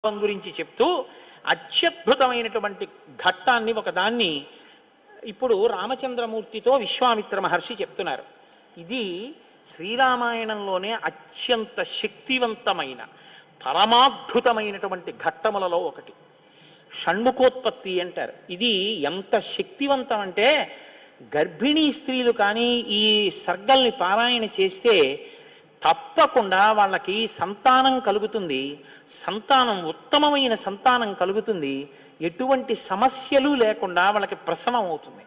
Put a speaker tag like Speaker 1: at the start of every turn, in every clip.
Speaker 1: గురించి చెప్తూ అత్యద్భుతమైనటువంటి ఘట్టాన్ని ఒకదాన్ని ఇప్పుడు రామచంద్రమూర్తితో విశ్వామిత్ర మహర్షి చెప్తున్నారు. ఇది శ్రీరామాయణంలోనే అత్యంత శక్తివంతమైన పరమాద్భుతమైనటువంటి ఘట్టములలో ఒకటి. షణ్ముఖోత్పత్తి అంటారు. ఇది ఎంత శక్తివంతం అంటే గర్భిణీ స్త్రీలు కానీ ఈ సర్గల్ని పారాయణ చేస్తే తప్పకుండా వాళ్ళకి సంతానం కలుగుతుంది. సంతానం ఉత్తమమైన సంతానం కలుగుతుంది. ఎటువంటి సమస్యలు లేకుండా వాళ్ళకి ప్రసవం అవుతుంది.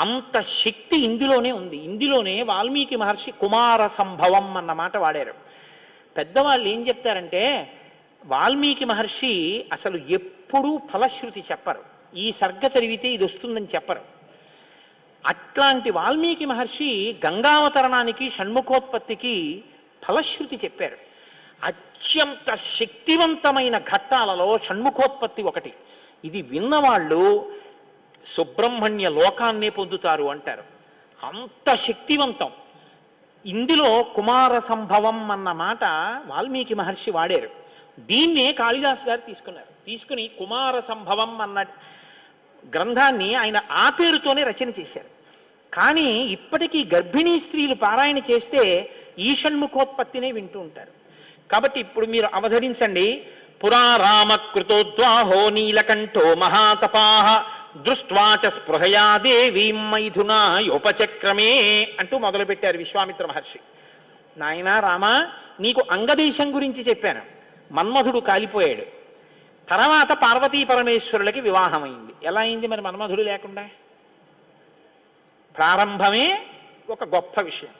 Speaker 1: అంత శక్తి ఇందులోనే ఉంది. ఇందులోనే వాల్మీకి మహర్షి కుమార సంభవం అన్న మాట వాడారు. పెద్దవాళ్ళు ఏం చెప్తారంటే వాల్మీకి మహర్షి అసలు ఎప్పుడూ ఫలశ్రుతి చెప్పరు. ఈ సర్గ చదివితే ఇది వస్తుందని చెప్పరు. అట్లాంటి వాల్మీకి మహర్షి గంగావతరణానికి షణ్ముఖోత్పత్తికి ఫలశ్రుతి చెప్పారు. అత్యంత శక్తివంతమైన ఘట్టాలలో షణ్ముఖోత్పత్తి ఒకటి. ఇది విన్నవాళ్ళు సుబ్రహ్మణ్య లోకాన్నే పొందుతారు అంటారు. అంత శక్తివంతం. ఇందులో కుమార సంభవం అన్న మాట వాల్మీకి మహర్షి వాడారు. దీన్నే కాళిదాస్ గారు తీసుకున్నారు. తీసుకుని కుమార సంభవం అన్న గ్రంథాన్ని ఆయన ఆ పేరుతోనే రచన చేశారు. కానీ ఇప్పటికీ గర్భిణీ స్త్రీలు పారాయణ చేస్తే ఈ షణ్ముఖోత్పత్తినే వింటూ ఉంటారు. కాబట్టి ఇప్పుడు మీరు అవధరించండి. పురా రామకృతోద్వాహో నీలకంఠో మహాతపాః దృష్ట్వాచ స్పృహయా దేవీం మైథునాయోపచక్రమే అంటూ మొదలుపెట్టారు విశ్వామిత్ర మహర్షి. నాయనా రామా, నీకు అంగదేశం గురించి చెప్పాను. మన్మధుడు కాలిపోయాడు. తర్వాత పార్వతీ పరమేశ్వరులకి వివాహమైంది. ఎలా అయింది మరి మన్మధుడు లేకుండా? ప్రారంభమే ఒక గొప్ప విషయం.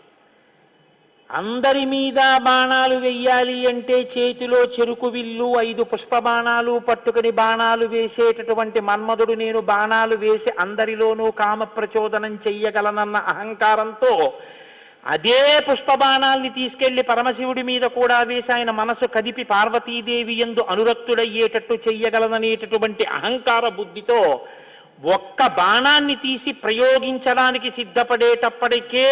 Speaker 1: అందరి మీద బాణాలు వెయ్యాలి అంటే చేతిలో చెరుకు విల్లు 5 పుష్ప బాణాలు పట్టుకుని బాణాలు వేసేటటువంటి మన్మధుడు నేను బాణాలు వేసి అందరిలోనూ కామ ప్రచోదనం చెయ్యగలనన్న అహంకారంతో అదే పుష్ప బాణాల్ని తీసుకెళ్లి పరమశివుడి మీద కూడా వేసి ఆయన మనసు కదిపి పార్వతీదేవి యందు అనురక్తుడయ్యేటట్టు చెయ్యగలననేటటువంటి అహంకార బుద్ధితో ఒక్క బాణాన్ని తీసి ప్రయోగించడానికి సిద్ధపడేటప్పటికే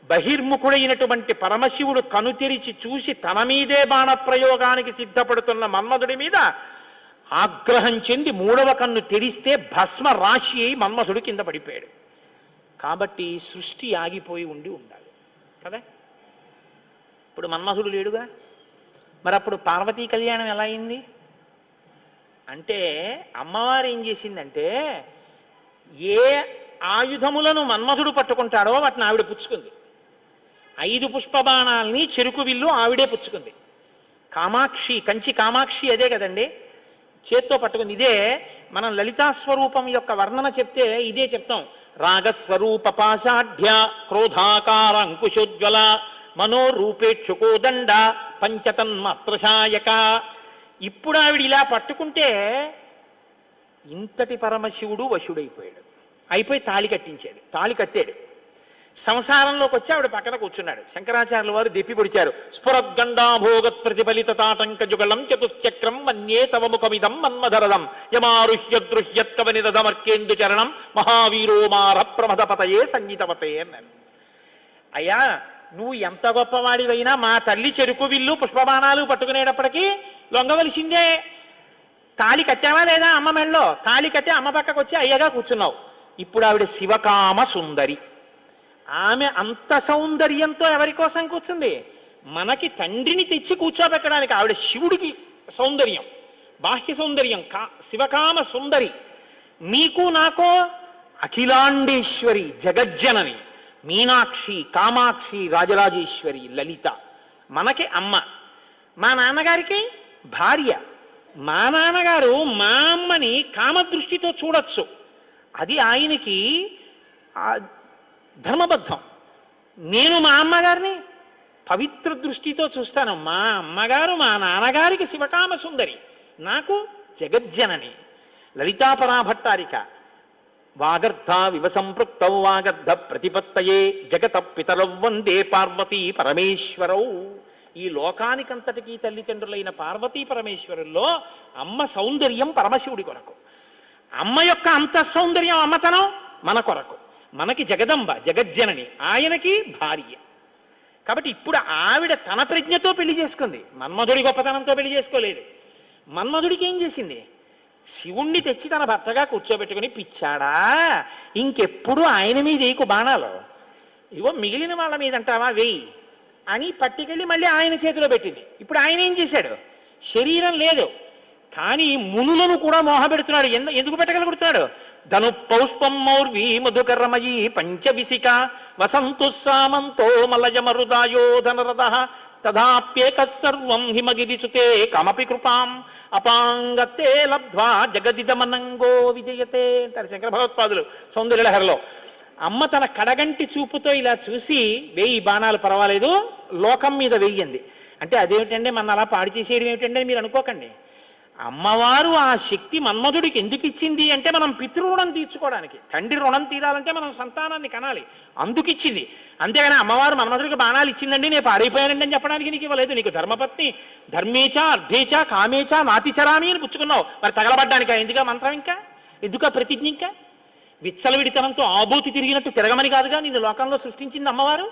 Speaker 1: బహిర్ముఖుడైనటువంటి పరమశివుడు కనుతెరిచి చూసి తన మీదే బాణ ప్రయోగానికి సిద్ధపడుతున్న మన్మధుడి మీద ఆగ్రహం చెంది 3వ కన్ను తెరిస్తే భస్మ రాశి అయి మన్మధుడు కింద పడిపోయాడు. కాబట్టి సృష్టి ఆగిపోయి ఉండాలి కదా. ఇప్పుడు మన్మధుడు లేడుగా. మరి అప్పుడు పార్వతీ కళ్యాణం ఎలా అయింది అంటే అమ్మవారు ఏం చేసిందంటే ఏ ఆయుధములను మన్మధుడు పట్టుకుంటాడో వాటిని ఆవిడ పుచ్చుకుంది. 5 పుష్పబాణాల్ని చెరుకు విల్లు ఆవిడే పుచ్చుకుంది. కామాక్షి, కంచి కామాక్షి అదే కదండి, చేత్తో పట్టుకుంది. ఇదే మనం లలితాస్వరూపం యొక్క వర్ణన చెప్తే ఇదే చెప్తాం. రాగస్వరూప పాషాఢ్య క్రోధాకార అంకుశోజ్వల మనోరూపేక్షుకోదండ పంచతన్మాత్రశాయక. ఇప్పుడు ఆవిడ ఇలా పట్టుకుంటే ఇంతటి పరమశివుడు వశుడైపోయాడు. అయిపోయి తాళి కట్టించాడు. తాళి కట్టాడు. సంసారంలోకి వచ్చి ఆవిడ పక్కన కూర్చున్నాడు. శంకరాచార్యుల వారు దెప్పి పొడిచారు. స్ఫురద్గండాభోగత్ ప్రతిఫలిత తాటంక జుగళం చతుశ్చక్రం మన్యే తవ ముఖమిదం మన్మధరదం యమారుహ్యద్రుహ్యత్కవనిరథమర్కేందు చరణం మహావీరో మార ప్రమదపతయే సంగీతపతే అన్నాడు. అయ్యా, నువ్వు ఎంత గొప్పవాడివైనా మా తల్లి చెరుకు విల్లు పుష్పబాణాలు పట్టుకునేటప్పటికీ లొంగవలసిందే. తాళి కట్టావా లేదా అమ్మ మెళ్ళలో? తాళి కట్టి అమ్మ పక్కకు వచ్చి అయ్యగా కూర్చున్నావు. ఇప్పుడు ఆవిడ శివకామ సుందరి. ఆమె అంత సౌందర్యంతో ఎవరి కోసం కూర్చుంది? మనకి తండ్రిని తెచ్చి కూర్చోబెట్టడానికి. ఆవిడ శివుడికి సౌందర్యం, బాహ్య సౌందర్యం, శివకామ సుందరి. నీకు నాకో అఖిలాండేశ్వరి, జగజ్జనని, మీనాక్షి, కామాక్షి, రాజరాజేశ్వరి, లలిత. మనకి అమ్మ. మా నాన్నగారికి భార్య. మా నాన్నగారు మా అమ్మని కామదృష్టితో చూడొచ్చు. అది ఆయనకి ధర్మబద్ధం. నేను మా అమ్మగారిని పవిత్ర దృష్టితో చూస్తాను. మా అమ్మగారు మా నాన్నగారికి శివకామ సుందరి, నాకు జగజ్జనని. లలితాపరాభట్టారిక వాగర్ధ వివసంపృక్తౌ వాగర్ధ ప్రతిపత్తయే జగత పితరౌ వందే పార్వతీ పరమేశ్వరౌ. ఈ లోకానికంతటికీ తల్లిదండ్రులైన పార్వతీ పరమేశ్వరుల్లో అమ్మ సౌందర్యం పరమశివుడి కొరకు, అమ్మ యొక్క అంత సౌందర్యం అమ్మతనం మన కొరకు. మనకి జగదంబ, జగజ్జనని, ఆయనకి భార్య. కాబట్టి ఇప్పుడు ఆవిడ తన ప్రజ్ఞతో పెళ్లి చేసుకుంది, మన్మధుడి గొప్పతనంతో పెళ్లి చేసుకోలేదు. మన్మధుడికి ఏం చేసింది? శివుణ్ణి తెచ్చి తన భర్తగా కూర్చోబెట్టుకుని, పిచ్చాడా ఇంకెప్పుడు ఆయన మీద వేయకు బాణాలు, ఇవో మిగిలిన వాళ్ళ మీద అంటావా వేయి అని పట్టుకెళ్ళి మళ్ళీ ఆయన చేతిలో పెట్టింది. ఇప్పుడు ఆయన ఏం చేశాడు? శరీరం లేదు కానీ మునులను కూడా మోహపెడుతున్నాడు. ఎందుకు పెట్టగలుగుతున్నాడు? ధను పౌష్పం మౌర్వీ మధుకరమయీ పంచవిశిక వసంతు సామంతో మలయమరుదాయోధనరథ తదాప్యేక సర్వం హిమగిరిసుతే కమపి కృపాం అపాంగతే లబ్ధ్వా జగదిదమనంగో విజయతే అంటారు శంకర భగవత్పాదులు సౌందర్యలహరిలో. అమ్మ తన కడగంటి చూపుతో ఇలా చూసి, వెయ్యి బాణాలు పర్వాలేదు, లోకం మీద వెయ్యింది అంటే అదేమిటండి మన అలా పాడు చేసేయడం ఏమిటండి అని మీరు అనుకోకండి. అమ్మవారు ఆ శక్తి మన్మధుడికి ఎందుకు ఇచ్చింది అంటే మనం పితృరుణం తీర్చుకోవడానికి. తండ్రి రుణం తీరాలంటే మనం సంతానాన్ని కనాలి, అందుకు ఇచ్చింది. అంతేగాని అమ్మవారు మన్మధుడికి బాణాలు ఇచ్చిందండి నేను పాడైపోయానండి అని చెప్పడానికి నీకు ఇవ్వలేదు. నీకు ధర్మపత్ని ధర్మేచ అర్ధేచ కామేచ నాతిచరామి అని పుచ్చుకున్నావు, మరి తగలబడ్డానికా ఎందుక మంత్రం, ఇంకా ఎందుక ప్రతిజ్ఞ, ఇంకా విచ్చలవిడితనంతో ఆబూతి తిరిగినట్టు తిరగమని కాదుగా నిన్ను లోకంలో సృష్టించింది అమ్మవారు.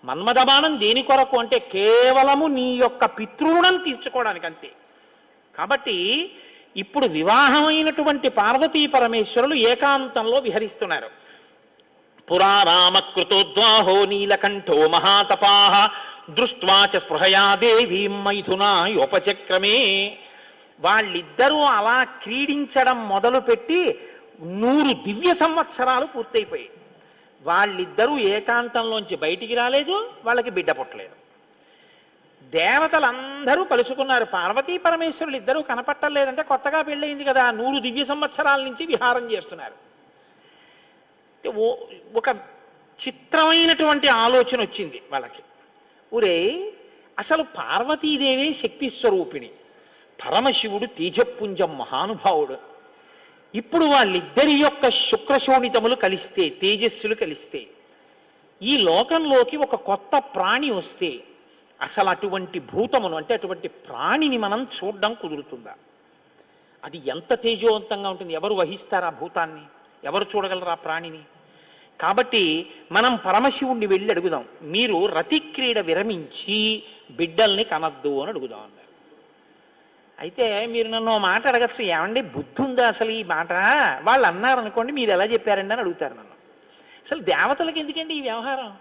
Speaker 1: మన్మథబాణం దేని కొరకు అంటే కేవలము నీ యొక్క పితృరుణం తీర్చుకోవడానికి అంతే. కాబట్టి ఇప్పుడు వివాహమైనటువంటి పార్వతీ పరమేశ్వరులు ఏకాంతంలో విహరిస్తున్నారు. పురారామకృతోద్వాహో నీలకంఠో మహాతపాః దృష్ట్వా చ స్పృహయా దేవీం మైథునాయోపచక్రమే. వాళ్ళిద్దరూ అలా క్రీడించడం మొదలుపెట్టి 100 దివ్య సంవత్సరాలు పూర్తయిపోయాయి. వాళ్ళిద్దరూ ఏకాంతంలోంచి బయటికి రాలేదు, వాళ్ళకి బిడ్డ పుట్టలేదు. దేవతలందరూ కలుసుకున్నారు, పార్వతీ పరమేశ్వరులు ఇద్దరూ కనపట్టలేదంటే కొత్తగా పెళ్ళయింది కదా, 100 దివ్య సంవత్సరాల నుంచి విహారం చేస్తున్నారు. ఒక చిత్రమైనటువంటి ఆలోచన వచ్చింది వాళ్ళకి. ఒరే, అసలు పార్వతీదేవే శక్తి స్వరూపిణి, పరమశివుడు తేజపుంజం మహానుభావుడు. ఇప్పుడు వాళ్ళిద్దరి యొక్క శుక్రశోణితములు కలిస్తే, తేజస్సులు కలిస్తే, ఈ లోకంలోకి ఒక కొత్త ప్రాణి వస్తే అసలు అటువంటి భూతమును అంటే అటువంటి ప్రాణిని మనం చూడడం కుదురుతుందా? అది ఎంత తేజోవంతంగా ఉంటుంది, ఎవరు వహిస్తారు ఆ భూతాన్ని, ఎవరు చూడగలరు ఆ ప్రాణిని? కాబట్టి మనం పరమశివుణ్ణి వెళ్ళి అడుగుదాం, మీరు రతిక్రీడ విరమించి బిడ్డల్ని కనద్దు అని అడుగుదాం అన్నారు. అయితే మీరు నన్ను మాట అడగచ్చు, ఏమండి బుద్ధి ఉందా అసలు ఈ మాట? వాళ్ళు అన్నారు అనుకోండి, మీరు ఎలా చెప్పారండి అని అడుగుతారు నన్ను. అసలు దేవతలకు ఎందుకండి ఈ వ్యవహారం?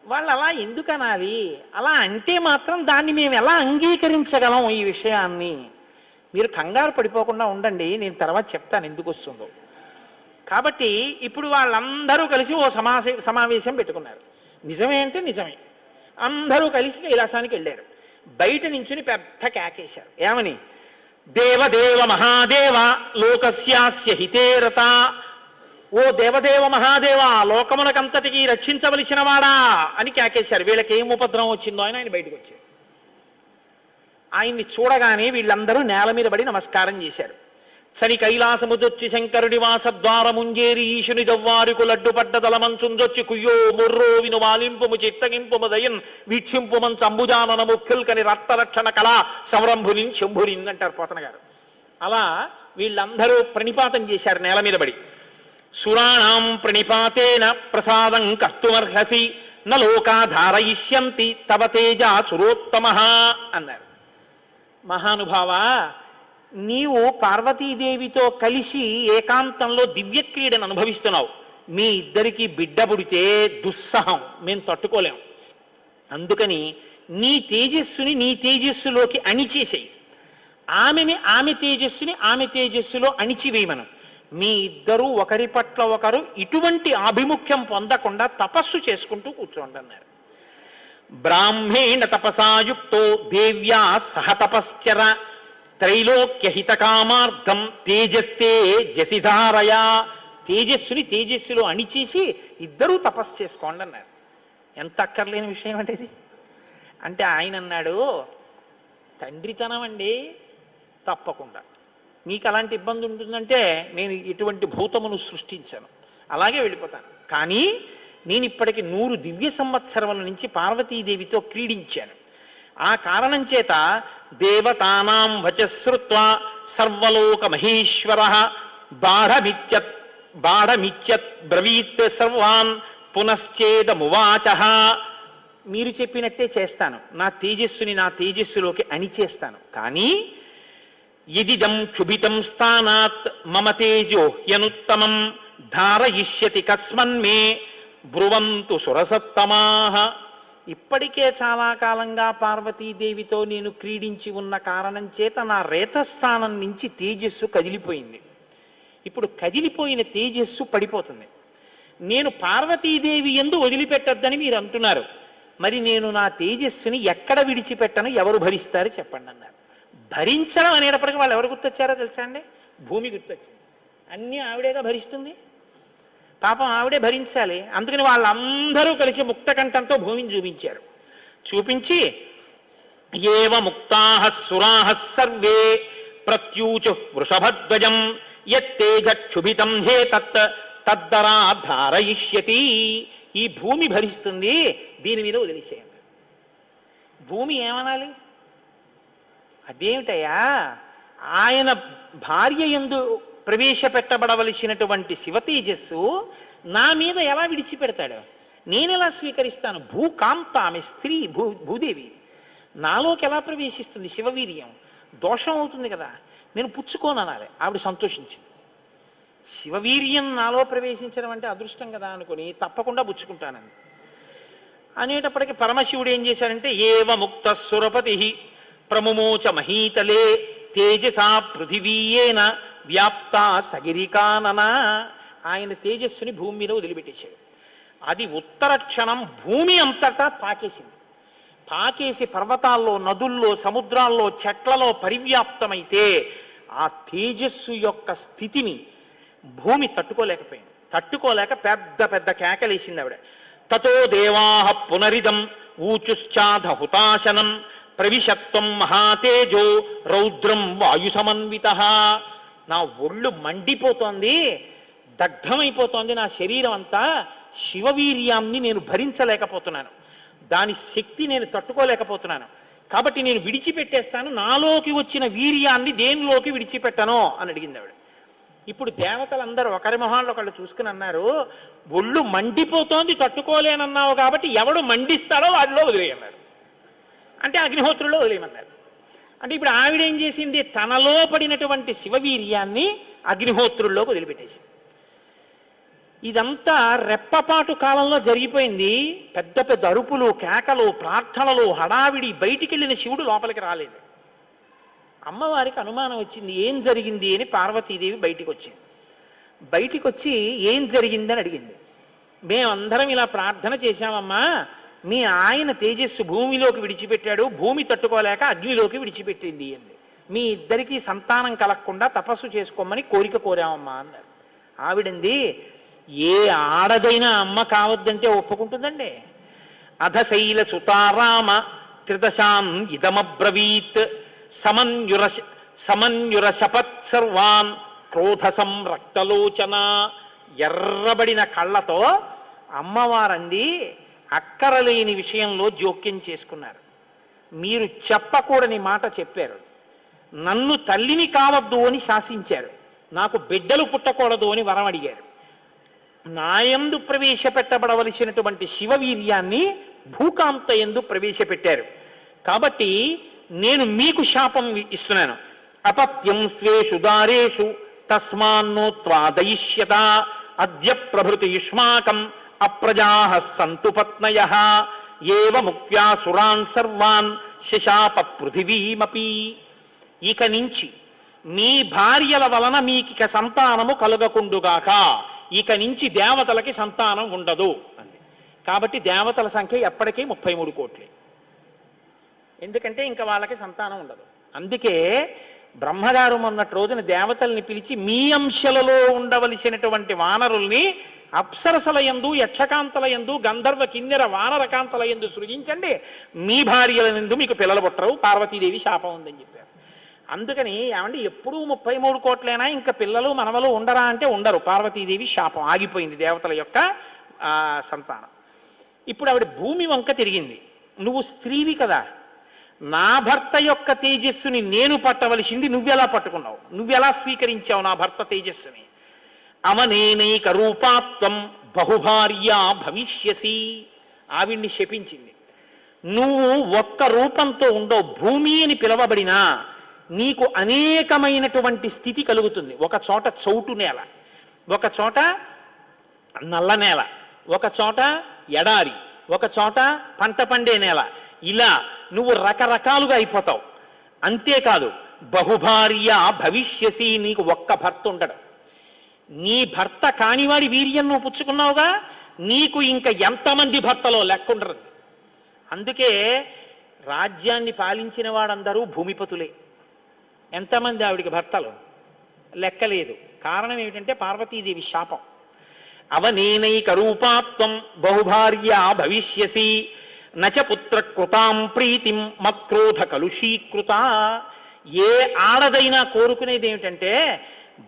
Speaker 1: వాళ్ళు అలా ఎందుకు అనాలి? అలా అంటే మాత్రం దాన్ని మేము ఎలా అంగీకరించగలం ఈ విషయాన్ని? మీరు కంగారు పడిపోకుండా ఉండండి, నేను తర్వాత చెప్తాను ఎందుకు వస్తుందో. కాబట్టి ఇప్పుడు వాళ్ళందరూ కలిసి ఓ సమావేశం పెట్టుకున్నారు. నిజమే అంటే నిజమే, అందరూ కలిసి కైలాసానికి వెళ్ళారు. బయట నించుని పెద్ద కేకేశారు, ఏమని? దేవదేవ మహాదేవ లోకస్యాస్య హితేరత. ఓ దేవదేవ మహాదేవ, లోకమునకంతటికి రక్షించవలసిన వాడా అని కేకేశారు. వీళ్ళకి ఏం ఉపద్రవం వచ్చిందో అని ఆయన బయటకు వచ్చారు. ఆయన్ని చూడగానే వీళ్ళందరూ నేల మీద పడి నమస్కారం చేశారు. చని కైలాసముదొచ్చి శంకరుడి వాసద్వారముంజేరి ఈశుని జవ్వారుకు లడ్డుపడ్డ దళమంచుందొచ్చి కుయ్యో ముర్రో విను వాలింపుము చిత్తగింపుము దయన్ వీక్షింపుమం చంబుజానన ముఖ్యుల్కని రక్తరక్షణ కళా సంరంభుని శంభురిన్ అంటారు పోతన గారు. అలా వీళ్ళందరూ ప్రణిపాతం చేశారు నేల మీద పడి. సురాణం ప్రణిపాతేన ప్రసాదం కర్తుమర్హసి న లోకా ధారయిష్యంతి తవ తేజ సురోత్తమః అన్నారు. మహానుభావ, నీవు పార్వతీదేవితో కలిసి ఏకాంతంలో దివ్యక్రీడను అనుభవిస్తున్నావు. మీ ఇద్దరికి బిడ్డ పుడితే దుస్సహం, మేము తట్టుకోలేం. అందుకని నీ తేజస్సుని నీ తేజస్సులోకి అణిచేసేయి, ఆమె తేజస్సుని ఆమె తేజస్సులో అణిచివేయమను. మీ ఇద్దరూ ఒకరి పట్ల ఒకరు ఇటువంటి ఆభిముఖ్యం పొందకుండా తపస్సు చేసుకుంటూ కూర్చోండి అన్నారు. బ్రాహ్మేణ తపసాయుక్తో దేవ్యా సహ తపశ్చర త్రైలోక్యహితకామార్థం తేజస్తే జసిధారయా. తేజస్సుని తేజస్సులో అణిచేసి ఇద్దరూ తపస్సు చేసుకోండి అన్నారు. ఎంత అక్కర్లేని విషయం అంటే ఇది. అంటే ఆయన అన్నాడు, తండ్రితనం అండి, తప్పకుండా మీకు అలాంటి ఇబ్బంది ఉంటుందంటే నేను ఇటువంటి భూతమును సృష్టించాను, అలాగే వెళ్ళిపోతాను. కానీ నేను ఇప్పటికి 100 దివ్య సంవత్సరముల నుంచి పార్వతీదేవితో క్రీడించాను. ఆ కారణం చేత దేవతానాం వచశ్రుత్వా సర్వలోక మహేశ్వర బాఢమిత్యత్ బ్రవీత్ సర్వాన్ పునశ్చేదమువాచ. మీరు చెప్పినట్టే చేస్తాను, నా తేజస్సుని నా తేజస్సులోకి అణిచేస్తాను. కానీ యదిదం క్షుభితం స్థానాత్ మమ తేజో హ్యనుత్తమం ధారయిష్యతి కస్మన్మే బ్రువంతు సురసత్తమాహ. ఇప్పటికే చాలా కాలంగా పార్వతీదేవితో నేను క్రీడించి ఉన్న కారణం చేత నా రేతస్థానం నుంచి తేజస్సు కదిలిపోయింది. ఇప్పుడు కదిలిపోయిన తేజస్సు పడిపోతుంది. నేను పార్వతీదేవి యందు వదిలిపెట్టద్దని మీరు అంటున్నారు. మరి నేను నా తేజస్సుని ఎక్కడ విడిచిపెట్టను, ఎవరు భరిస్తారు చెప్పండి అన్నారు. భరించడం అనేటప్పటికీ వాళ్ళు ఎవరు గుర్తొచ్చారో తెలుసా అండి? భూమి గుర్తొచ్చింది. అన్నీ ఆవిడేగా భరిస్తుంది, పాపం ఆవిడే భరించాలి. అందుకని వాళ్ళందరూ కలిసి ముక్తకంఠంతో భూమిని చూపించారు. చూపించి ఏవ ముక్తాః సురాః సర్వే ప్రత్యూచు వృషభధ్వజం యత్తేజక్షుభితం హే తద్దరా ధారయిష్యతి. ఈ భూమి భరిస్తుంది, దీని మీద వదిలేసేయండి. భూమి ఏమనాలి? అదేమిటయ్యా, ఆయన భార్య యందు ప్రవేశపెట్టబడవలసినటువంటి శివతేజస్సు నా మీద ఎలా విడిచిపెడతాడు? నేను ఎలా స్వీకరిస్తాను? భూకాంత, ఆమె స్త్రీ, భూదేవి నాలోకి ఎలా ప్రవేశిస్తుంది? శివవీర్యం దోషం అవుతుంది కదా, నేను పుచ్చుకోననాలి. ఆవిడ సంతోషించింది. శివవీర్యం నాలో ప్రవేశించడం అంటే అదృష్టం కదా అనుకుని తప్పకుండా పుచ్చుకుంటానని అనేటప్పటికీ పరమశివుడు ఏం చేశాడంటే ఏవ ముక్త సురపతి ప్రముమోచ మహీతలే తేజసా పృథివీయేన వ్యాప్త సగిరికానన. ఆయన తేజస్సుని భూమి మీద వదిలిపెట్టేశాడు. అది ఉత్తర క్షణం భూమి అంతటా పాకేసింది. పాకేసి పర్వతాల్లో, నదుల్లో, సముద్రాల్లో, చెట్లలో పరివ్యాప్తమైతే ఆ తేజస్సు యొక్క స్థితిని భూమి తట్టుకోలేకపోయింది. తట్టుకోలేక పెద్ద పెద్ద కేకలేసింది ఆవిడ. తతో దేవాః పునరిదం ఊచుశ్చాధ హుతాశనం ప్రవిశత్వం మహాతేజో రౌద్రం వాయు సమన్వితః. నా ఒళ్ళు మండిపోతోంది, దగ్ధమైపోతోంది నా శరీరం అంతా. శివవీర్యాన్ని నేను భరించలేకపోతున్నాను, దాని శక్తి నేను తట్టుకోలేకపోతున్నాను. కాబట్టి నేను విడిచిపెట్టేస్తాను, నాలోకి వచ్చిన వీర్యాన్ని దేనిలోకి విడిచిపెట్టను అని అడిగింది ఆవిడ. ఇప్పుడు దేవతలందరూ ఒకరి మొహాల్లో ఒకళ్ళు చూసుకుని అన్నారు, ఒళ్ళు మండిపోతోంది తట్టుకోలేనన్నావు కాబట్టి ఎవడు మండిస్తాడో వాడిలో వదిలేయన్నారు. అంటే అగ్నిహోత్రుల్లో వదిలేయమన్నారు. అంటే ఇప్పుడు ఆవిడేం చేసింది? తనలో పడినటువంటి శివవీర్యాన్ని అగ్నిహోత్రుల్లోకి వదిలిపెట్టేసింది. ఇదంతా రెప్పపాటు కాలంలో జరిగిపోయింది. పెద్ద పెద్ద అరుపులు, కేకలు, ప్రార్థనలు, హడావిడి. బయటికి వెళ్ళిన శివుడు లోపలికి రాలేదు. అమ్మవారికి అనుమానం వచ్చింది, ఏం జరిగింది అని. పార్వతీదేవి బయటికి వచ్చింది. బయటికి వచ్చి ఏం జరిగిందని అడిగింది. మేమందరం ఇలా ప్రార్థన చేశామమ్మా, మీ ఆయన తేజస్సు భూమిలోకి విడిచిపెట్టాడు, భూమి తట్టుకోలేక అగ్నిలోకి విడిచిపెట్టింది అంది. మీ ఇద్దరికీ సంతానం కలగకుండా తపస్సు చేసుకోమని కోరిక కోరామమ్మా అన్నారు. ఆవిడంది, ఏ ఆడదైనా అమ్మ కావద్దంటే ఒప్పుకుంటుందండి. అధశైల సుతారామ త్రిదశాం ఇదమబ్రవీత్ సమన్యురశపత్ సర్వాన్ క్రోధ సంరక్తలోచన. ఎర్రబడిన కళ్ళతో అమ్మవారండి అక్కరలేని విషయంలో జోక్యం చేసుకున్నారు. మీరు చెప్పకూడని మాట చెప్పారు, నన్ను తల్లిని కావద్దు అని శాసించారు, నాకు బిడ్డలు పుట్టకూడదు అని వరం అడిగారు. నాయందు ప్రవేశపెట్టబడవలసినటువంటి శివవీర్యాన్ని భూకాంత యందు ప్రవేశపెట్టారు. కాబట్టి నేను మీకు శాపం ఇస్తున్నాను. అపత్యం స్వేషు దారేషు తస్మాన్నో త్వాదయిష్యత అద్య ప్రభృతి యుష్మాకం అప్రజాః సంతు పత్నయః ఏవ ముక్త్యా సురాన్ సర్వాన్ శశాప పృథివీమపి. ఇక నుంచి మీ భార్యల వలన మీకిక సంతానము కలుగకుండుగాక. ఇక నుంచి దేవతలకి సంతానం ఉండదు అంది. కాబట్టి దేవతల సంఖ్య ఎప్పటికీ 33 కోట్లే. ఎందుకంటే ఇంకా వాళ్ళకి సంతానం ఉండదు. అందుకే బ్రహ్మగారు మొన్నటి రోజున దేవతల్ని పిలిచి మీ అంశలలో ఉండవలసినటువంటి వానరుల్ని అప్సరసల యందు, యక్షకాంతల యందు, గంధర్వ కిన్నెర వానరకాంతల యందు సృజించండి, మీ భార్యల యందు మీకు పిల్లలు పుట్టరు, పార్వతీదేవి శాపం ఉందని చెప్పారు. అందుకని ఏమంటే ఎప్పుడూ 33 కోట్లైనా ఇంకా పిల్లలు మనవలు ఉండరా అంటే ఉండరు. పార్వతీదేవి శాపం ఆగిపోయింది దేవతల యొక్క సంతానం. ఇప్పుడు ఆవిడ భూమి వంక తిరిగింది. నువ్వు స్త్రీవి కదా, నా భర్త యొక్క తేజస్సుని నేను పట్టవలసింది నువ్వెలా పట్టుకున్నావు, నువ్వెలా స్వీకరించావు నా భర్త తేజస్సుని? అవనేనైక రూపాత్వం బహుభార్యా భవిష్యసి. ఆవిడ్ని శపించింది. నువ్వు ఒక్క రూపంతో ఉండవు, భూమి అని పిలవబడినా నీకు అనేకమైనటువంటి స్థితి కలుగుతుంది. ఒక చోట చౌటు నేల, ఒక చోట నల్ల నేల, ఒక చోట ఎడారి, ఒక చోట పంట పండే నేల. ఇలా నువ్వు రకరకాలుగా అయిపోతావు. అంతేకాదు బహుభార్య భవిష్యసి, నీకు ఒక్క భర్త ఉండడు. నీ భర్త కానివాడి వీర్యం నువ్వు పుచ్చుకున్నావుగా, నీకు ఇంకా ఎంతమంది భర్తలో లెక్కుండరు. అందుకే రాజ్యాన్ని పాలించిన వాడందరూ భూమిపతులే. ఎంతమంది ఆవిడికి భర్తలు లెక్కలేదు. కారణం ఏమిటంటే పార్వతీదేవి శాపం. అవనేనైక రూపాత్వం బహుభార్య భవిష్యసి నచ పుత్ర కృతాం ప్రీతిం మత్క్రోధ కలుషీకృత. ఏ ఆడదైనా కోరుకునేది ఏమిటంటే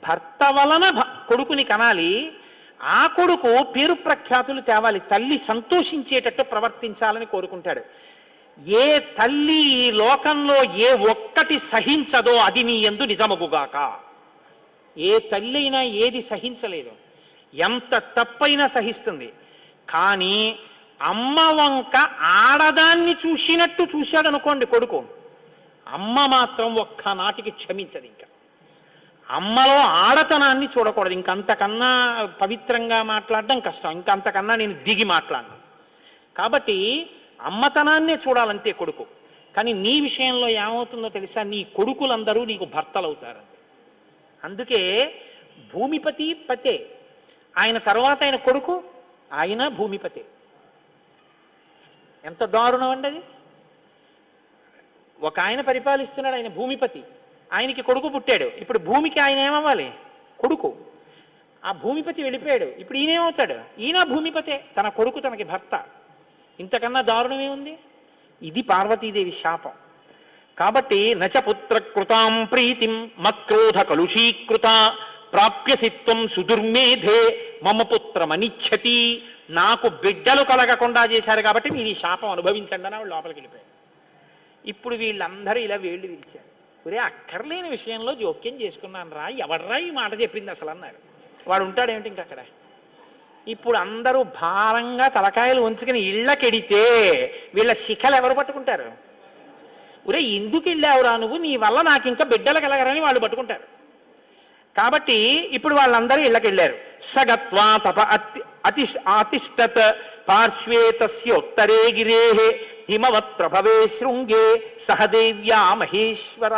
Speaker 1: భర్త వలన కొడుకుని కనాలి, ఆ కొడుకు పేరు ప్రఖ్యాతులు తేవాలి, తల్లి సంతోషించేటట్టు ప్రవర్తించాలని కోరుకుంటాడు. ఏ తల్లి ఈ లోకంలో ఏ ఒక్కటి సహించదో అది నీ యందు నిజమగుగాక. ఏ తల్లి అయినా ఏది సహించలేదు, ఎంత తప్పైనా సహిస్తుంది. కానీ అమ్మ వంక ఆడదాన్ని చూసినట్టు చూశాడు అనుకోండి కొడుకు, అమ్మ మాత్రం ఒక్కనాటికి క్షమించదు. ఇంకా అమ్మలో ఆడతనాన్ని చూడకూడదు. ఇంకంతకన్నా పవిత్రంగా మాట్లాడడం కష్టం, ఇంకంతకన్నా నేను దిగి మాట్లాడను. కాబట్టి అమ్మతనాన్నే చూడాలంతే కొడుకు. కానీ నీ విషయంలో ఏమవుతుందో తెలుసా, నీ కొడుకులందరూ నీకు భర్తలు అవుతారు. అందుకే భూమిపతి పతే, ఆయన తర్వాత ఆయన కొడుకు, ఆయన భూమిపతే. ఎంత దారుణం అండి అది. ఒక ఆయన పరిపాలిస్తున్నాడు, ఆయన భూమిపతి, ఆయనకి కొడుకు పుట్టాడు. ఇప్పుడు భూమికి ఆయన ఏమవ్వాలి? కొడుకు. ఆ భూమిపతి వెళ్ళిపోయాడు, ఇప్పుడు ఈయనేమవుతాడు? ఈయన భూమిపతే, తన కొడుకు తనకి భర్త. ఇంతకన్నా దారుణమే ఉంది? ఇది పార్వతీదేవి శాపం. కాబట్టి నచ పుత్ర కృతాం ప్రీతిం మత్క్రోధ కలుషీకృత ప్రాప్యసిత్వం సుదుర్మేధే మమ పుత్రమనిచ్చతి. నాకు బిడ్డలు కలగకుండా చేశారు కాబట్టి మీరు ఈ శాపం అనుభవించండి అని వాళ్ళు లోపలికి వెళ్ళిపోయారు. ఇప్పుడు వీళ్ళందరూ ఇలా వేళ్ళు విరిచారు. ఒరే అక్కర్లేని విషయంలో జోక్యం చేసుకున్నాను రా, ఎవడ్రా ఈ మాట చెప్పింది అసలు అన్నారు. వాడు ఉంటాడేమిటి ఇంకక్కడ. ఇప్పుడు అందరూ భారంగా తలకాయలు ఉంచుకుని ఇళ్ళకెడితే వీళ్ళ శిఖలు ఎవరు పట్టుకుంటారు? ఒరే ఎందుకు వెళ్ళావురా నువ్వు, నీ వల్ల నాకు ఇంకా బిడ్డలు కలగరని వాళ్ళు పట్టుకుంటారు. కాబట్టి ఇప్పుడు వాళ్ళందరూ ఇళ్ళకెళ్ళారు. సగత్వా తప అతిష్టత్ పార్శ్వే తస్యోత్తరే గిరే హిమవత్ ప్రభవే శృంగే సహదేవ్యా మహేశ్వర.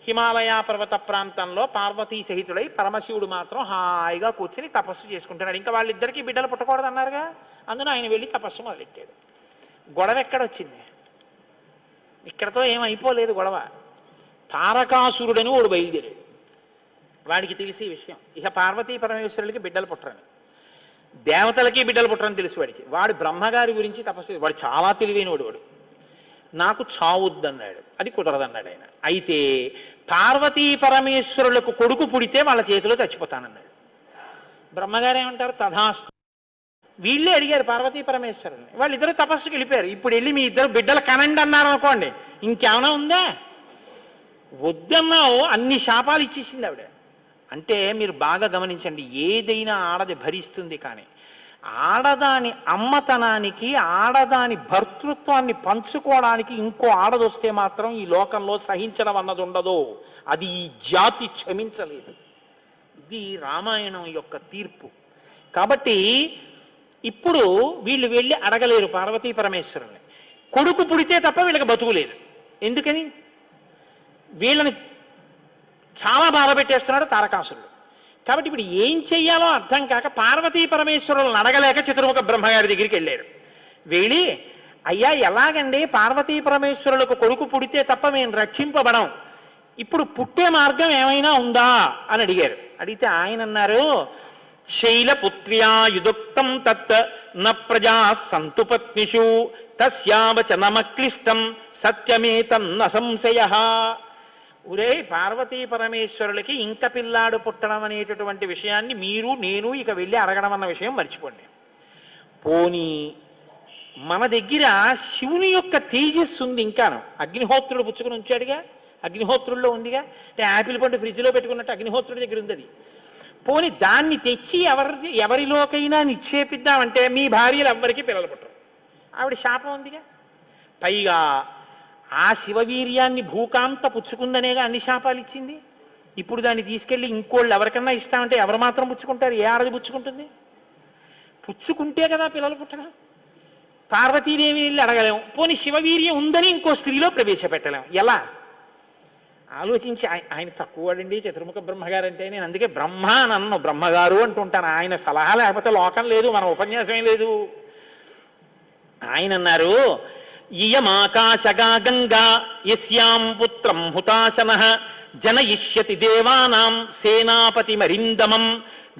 Speaker 1: హిమాలయ పర్వత ప్రాంతంలో పార్వతీ సహితుడై పరమశివుడు మాత్రం హాయిగా కూర్చుని తపస్సు చేసుకుంటున్నాడు. ఇంకా వాళ్ళిద్దరికీ బిడ్డలు పుట్టకూడదు అన్నారుగా, అందున ఆయన వెళ్ళి తపస్సు మొదలెట్టాడు. గొడవ ఎక్కడొచ్చింది? ఇక్కడతో ఏమైపోలేదు గొడవ. తారకాసురుడని వాడు బయలుదేరాడు. వాడికి తెలిసి విషయం, ఇక పార్వతీ పరమేశ్వరులకి బిడ్డలు పుట్టరని, దేవతలకి బిడ్డలు పుట్టరని తెలుసు వాడికి. వాడు బ్రహ్మగారి గురించి తపస్సు, వాడు చాలా తెలివైనవాడు. వాడు నాకు చావుద్దన్నాడు, అది కుదరదన్నాడు ఆయన. అయితే పార్వతీ పరమేశ్వరులకు కొడుకు పుడితే వాళ్ళ చేతిలో చచ్చిపోతానన్నాడు. బ్రహ్మగారు ఏమంటారు? తథాస్తు. వీళ్ళే అడిగారు పార్వతీ పరమేశ్వరుల్ని, వాళ్ళిద్దరూ తపస్సుకి వెళ్ళిపోయారు. ఇప్పుడు వెళ్ళి మీ ఇద్దరు బిడ్డలు కనండి అన్నారు అనుకోండి, ఇంకేమైనా ఉందా? వద్దన్నావు, అన్ని శాపాలు ఇచ్చేసింది ఆవిడ. అంటే మీరు బాగా గమనించండి, ఏదైనా ఆడది భరిస్తుంది, కానీ ఆడదాని అమ్మతనానికి ఆడదాని భర్తృత్వాన్ని పంచుకోవడానికి ఇంకో ఆడదొస్తే మాత్రం ఈ లోకంలో సహించడం అన్నది ఉండదు. అది ఈ జాతి క్షమించలేదు. ఇది రామాయణం యొక్క తీర్పు. కాబట్టి ఇప్పుడు వీళ్ళు వెళ్ళి అడగలేరు పార్వతీ పరమేశ్వరుని. కొడుకు పుడితే తప్ప వీళ్ళకి బతుకులేదు. ఎందుకని? వీళ్ళని చాలా బాధ పెట్టేస్తున్నాడు తారకాసురుడు. కాబట్టి ఇప్పుడు ఏం చెయ్యాలో అర్థం కాక పార్వతీ పరమేశ్వరులను అడగలేక చతుర్ముఖ బ్రహ్మగారి దగ్గరికి వెళ్ళారు. వెళ్ళి, అయ్యా ఎలాగండి పార్వతీ పరమేశ్వరులకు కొడుకు పుడితే తప్ప మేము రక్షింపబడం, ఇప్పుడు పుట్టే మార్గం ఏమైనా ఉందా అని అడిగారు. అడిగితే ఆయన అన్నారు, శైలపుత్ర్యా యుదుక్తం తత్ న ప్రజా సంతు పత్నిషు తస్యావచనమక్లిష్టం సత్యమేతన్న సంశయః. ఒరే పార్వతీ పరమేశ్వరులకి ఇంక పిల్లాడు పుట్టడం అనేటటువంటి విషయాన్ని మీరు నేను ఇక వెళ్ళి అడగడం అన్న విషయం మర్చిపోండి. పోనీ మన దగ్గర శివుని యొక్క తేజస్సు ఉంది ఇంకాను. అగ్నిహోత్రుడు పుచ్చుకుని ఉంచాడుగా, అగ్నిహోత్రుల్లో ఉందిగా. అంటే యాపిల్ పండు ఫ్రిడ్జ్లో పెట్టుకున్నట్టు అగ్నిహోత్రుడి దగ్గర ఉంది అది. పోనీ దాన్ని తెచ్చి ఎవరిలోకైనా నిక్షేపిద్దామంటే మీ భార్యలు ఎవ్వరికీ పిల్లలు పుట్టరు. ఆవిడ శాపం ఉందిగా. పైగా ఆ శివవీర్యాన్ని భూకాంత పుచ్చుకుందనేగా అన్ని శాపాలు ఇచ్చింది. ఇప్పుడు దాన్ని తీసుకెళ్ళి ఇంకోళ్ళు ఎవరికన్నా ఇస్తామంటే ఎవరు మాత్రం పుచ్చుకుంటారు? ఏ ఆడది పుచ్చుకుంటుంది? పుచ్చుకుంటే కదా పిల్లలు పుట్టగా. పార్వతీదేవి వెళ్ళి అడగలేము, పోనీ శివవీర్యం ఉందని ఇంకో స్త్రీలో ప్రవేశపెట్టలేము. ఎలా ఆలోచించి, ఆయన తక్కువడండి చతుర్ముఖ బ్రహ్మగారు అంటే. నేను అందుకే బ్రహ్మ నన్ను బ్రహ్మగారు అంటుంటాను. ఆయన సలహా లేకపోతే లోకం లేదు, మన ఉపన్యాసమే లేదు. ఆయన అన్నారు, ఇయమాకాశగా గంగా యస్యాం పుత్రం హుతాశన జనయిష్యతి దేవానాం సేనాపతి మరిందమం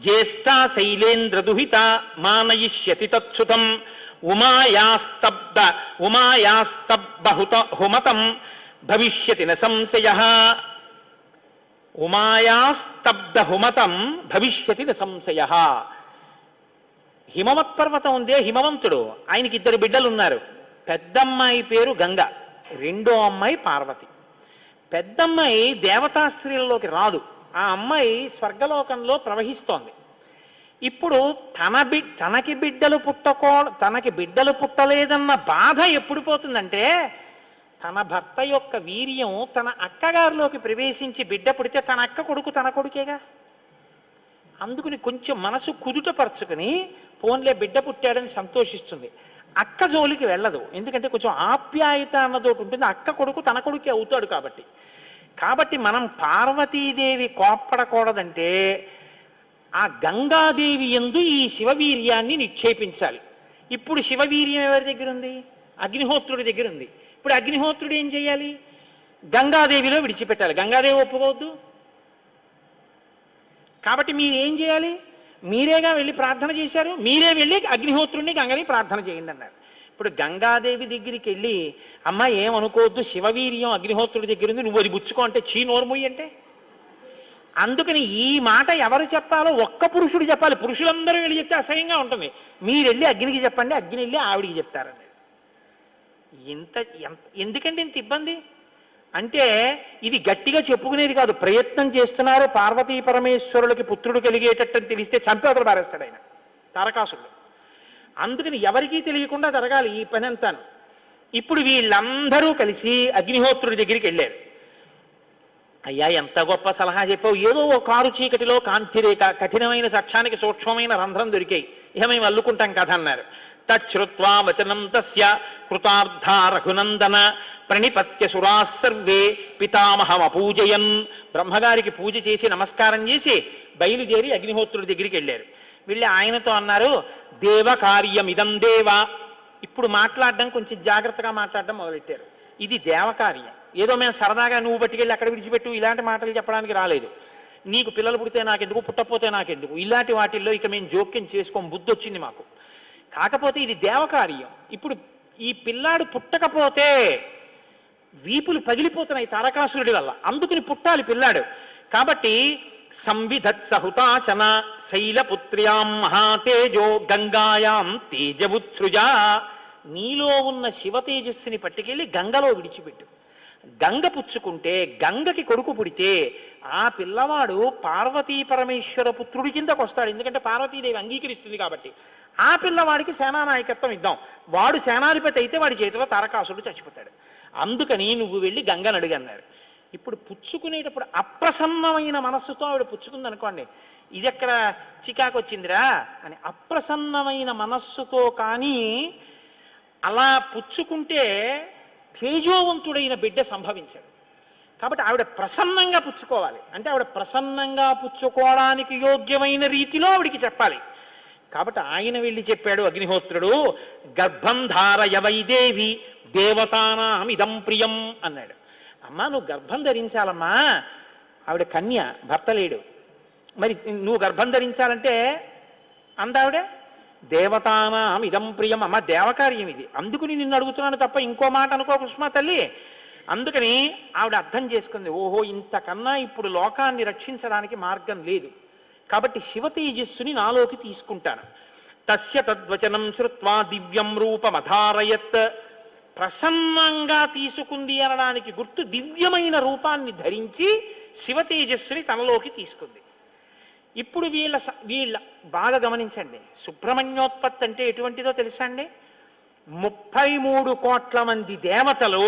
Speaker 1: జ్యేష్ఠా శైలేంద్ర దుహిత మానయిష్యతి తత్సుతం ఉమాయాస్తబ్బహుత హుమతం భవిష్యతి న సంశయః. ఉమాయాస్తబ్దహుమతం భవిష్యతి న సంశయః. హిమవత్ పర్వతం ఉందే, హిమవంతుడు, ఆయనకి 2 బిడ్డలు ఉన్నారు. పెద్దమ్మాయి పేరు గంగ, రెండో అమ్మాయి పార్వతి. పెద్దమ్మాయి దేవతా స్త్రీలలోకి రాదు, ఆ అమ్మాయి స్వర్గలోకంలో ప్రవహిస్తోంది. ఇప్పుడు తనకి బిడ్డలు పుట్టలేదన్న బాధ ఎప్పుడు పోతుందంటే, తన భర్త యొక్క వీర్యం తన అక్కగారిలోకి ప్రవేశించి బిడ్డ పుడితే తన అక్క కొడుకు తన కొడుకేగా. అందుకుని కొంచెం మనసు కుదుటపరుచుకుని పోన్లే బిడ్డ పుట్టాడని సంతోషిస్తుంది. అక్క జోలికి వెళ్ళదు, ఎందుకంటే కొంచెం ఆప్యాయత అన్నదోటి ఉంటుంది. అక్క కొడుకు తన కొడుకే అవుతాడు కాబట్టి. కాబట్టి మనం పార్వతీదేవి కోప్పడకూడదంటే ఆ గంగాదేవి యందు ఈ శివవీర్యాన్ని నిక్షేపించాలి. ఇప్పుడు శివవీర్యం ఎవరి దగ్గర ఉంది? అగ్నిహోత్రుడి దగ్గర ఉంది. ఇప్పుడు అగ్నిహోత్రుడు ఏం చేయాలి? గంగాదేవిలో విడిచిపెట్టాలి. గంగాదేవి ఒప్పుకోవద్దు. కాబట్టి మీరు ఏం చేయాలి? మీరేగా వెళ్ళి ప్రార్థన చేశారు, మీరే వెళ్ళి అగ్నిహోత్రుడిని గంగని ప్రార్థన చేయండి అన్నారు. ఇప్పుడు గంగాదేవి దగ్గరికి వెళ్ళి, అమ్మ ఏమనుకోవద్దు, శివవీర్యం అగ్నిహోత్రుడి దగ్గర ఉంది, నువ్వు అది బుచ్చుకో అంటే చీ నోర్మొయ్యి అంటే. అందుకని ఈ మాట ఎవరు చెప్పాలో ఒక్క పురుషుడు చెప్పాలి. పురుషులందరూ వెళ్ళి చెప్తే అసహ్యంగా ఉంటుంది. మీరు వెళ్ళి అగ్నికి చెప్పండి, అగ్ని వెళ్ళి ఆవిడికి చెప్తారని. ఎందుకంటే ఇంత ఇబ్బంది అంటే, ఇది గట్టిగా చెప్పుకునేది కాదు, ప్రయత్నం చేస్తున్నారు. పార్వతీ పరమేశ్వరులకి పుత్రుడు కలిగేటట్టు తెలిస్తే చంపేతలు పారేస్తాడు ఆయన తారకాసురుడు. అందుకని ఎవరికీ తెలియకుండా జరగాలి ఈ పని అంతాను. ఇప్పుడు వీళ్ళందరూ కలిసి అగ్నిహోత్రుడి దగ్గరికి వెళ్ళారు. అయ్యా ఎంత గొప్ప సలహా చెప్పావు, ఏదో ఓ కారు చీకటిలో కాంతిరేఖ, కఠినమైన సాక్ష్యానికి సూక్ష్మమైన రంధ్రం దొరికాయి, ఇక మేము అల్లుకుంటాం కథ అన్నారు. తచ్చుత్వా వచనం తస్య కృతార్థ రఘునందన ప్రణిపత్య సురాः సర్వే పితామహం అపూజయన్. బ్రహ్మగారికి పూజ చేసి నమస్కారం చేసి బయలుదేరి అగ్నిహోత్రుడి దగ్గరికి వెళ్ళారు. వెళ్ళి ఆయనతో అన్నారు, దేవ కార్యమిదం దేవ. ఇప్పుడు మాట్లాడడం కొంచెం జాగ్రత్తగా మాట్లాడడం మొదలెట్టారు. ఇది దేవకార్యం, ఏదో మేము సరదాగా నువ్వు పట్టుకెళ్ళి అక్కడ విడిచిపెట్టు ఇలాంటి మాటలు చెప్పడానికి రాలేదు. నీకు పిల్లలు పుడితే నాకెందుకు, పుట్టపోతే నాకెందుకు, ఇలాంటి వాటిల్లో ఇక మేము జోక్యం చేసుకోం, బుద్ధి వచ్చింది మాకు. కాకపోతే ఇది దేవకార్యం. ఇప్పుడు ఈ పిల్లాడు పుట్టకపోతే వీపులు పగిలిపోతున్నాయి తారకాసురుడి వల్ల, అందుకుని పుట్టాలి పిల్లాడు. కాబట్టి సంవిధత్సహుతాశన శైలపుత్ర్యాం మహాతేజో గంగాయాం తేజవుత్సృజా. నీలో ఉన్న శివ తేజస్సుని పట్టుకెళ్ళి గంగలో విడిచిపెట్టు. గంగ పుచ్చుకుంటే, గంగకి కొడుకు పుడితే ఆ పిల్లవాడు పార్వతీ పరమేశ్వర పుత్రుడి కిందకు వస్తాడు. ఎందుకంటే పార్వతీదేవి అంగీకరిస్తుంది కాబట్టి. ఆ పిల్లవాడికి సేనానాయకత్వం ఇద్దాం, వాడు సేనాధిపతి అయితే వాడి చేతిలో తారకాసురుడు చచ్చిపోతాడు. అందుకని నువ్వు వెళ్ళి గంగను అడిగన్నారు. ఇప్పుడు పుచ్చుకునేటప్పుడు అప్రసన్నమైన మనస్సుతో ఆవిడ పుచ్చుకుంది అనుకోండి, ఇది ఎక్కడ చికాకు వచ్చిందిరా అని. అప్రసన్నమైన మనస్సుతో కానీ అలా పుచ్చుకుంటే తేజోవంతుడైన బిడ్డ సంభవించాడు. కాబట్టి ఆవిడ ప్రసన్నంగా పుచ్చుకోవాలి. అంటే ఆవిడ ప్రసన్నంగా పుచ్చుకోవడానికి యోగ్యమైన రీతిలో ఆవిడికి చెప్పాలి. కాబట్టి ఆయన వెళ్ళి చెప్పాడు అగ్నిహోత్రుడు, గర్భం ధారయ వైదేవి దేవతానాం ఇదం ప్రియం అన్నాడు. అమ్మా నువ్వు గర్భం ధరించాలమ్మా, ఆవిడ కన్య, భర్త లేడు, మరి నువ్వు గర్భం ధరించాలంటే అందావిడే దేవతానాం ఇదం ప్రియం. అమ్మ దేవకార్యం ఇది, అందుకుని నిన్ను అడుగుతున్నాను తప్ప ఇంకో మాట అనుకో కుసుమా తల్లి. అందుకని ఆవిడ అర్థం చేసుకుంది, ఓహో ఇంతకన్నా ఇప్పుడు లోకాన్ని రక్షించడానికి మార్గం లేదు, కాబట్టి శివ తేజస్సుని నాలోకి తీసుకుంటాను. తస్య తద్వచనం శ్రుత్వా దివ్యం రూపమధారయత్. ప్రసన్నంగా తీసుకుంది అనడానికి గుర్తు దివ్యమైన రూపాన్ని ధరించి శివ తేజస్సుని తనలోకి తీసుకుంది. ఇప్పుడు వీళ్ళ బాగా గమనించండి, సుబ్రహ్మణ్యోత్పత్తి అంటే ఎటువంటిదో తెలుసా అండి? 33 కోట్ల మంది దేవతలు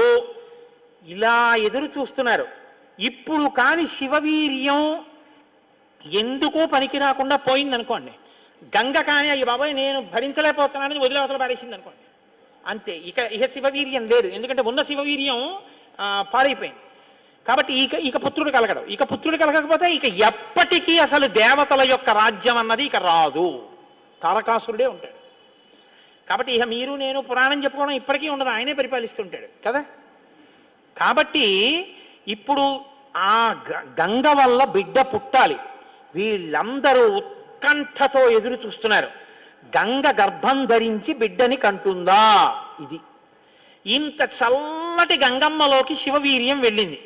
Speaker 1: ఇలా ఎదురు చూస్తున్నారు. ఇప్పుడు కాని శివవీర్యం ఎందుకో పనికి రాకుండా పోయిందనుకోండి, గంగ కానీ అయ్యి బాబాయ్ నేను భరించలేకపోతున్నానని వదిలేవతల పారేసింది అనుకోండి, అంతే. ఇక శివవీర్యం లేదు, ఎందుకంటే ఉన్న శివవీర్యం పాడైపోయింది. కాబట్టి ఇక పుత్రుడు కలగడు. ఇక పుత్రుడు కలగకపోతే ఇక ఎప్పటికీ అసలు దేవతల యొక్క రాజ్యం అన్నది ఇక రాదు, తారకాసురుడే ఉంటాడు. కాబట్టి ఇక మీరు నేను పురాణం చెప్పుకోవడం ఇప్పటికీ ఉండదు, ఆయనే పరిపాలిస్తుంటాడు కదా. కాబట్టి ఇప్పుడు ఆ గంగ వల్ల బిడ్డ పుట్టాలి. వీళ్ళందరూ ఉత్కంఠతో ఎదురు చూస్తున్నారు. గంగ గర్భం ధరించి బిడ్డని కంటుందా? ఇది ఇంత చల్లటి గంగమ్మలోకి శివవీర్యం వెళ్ళింది.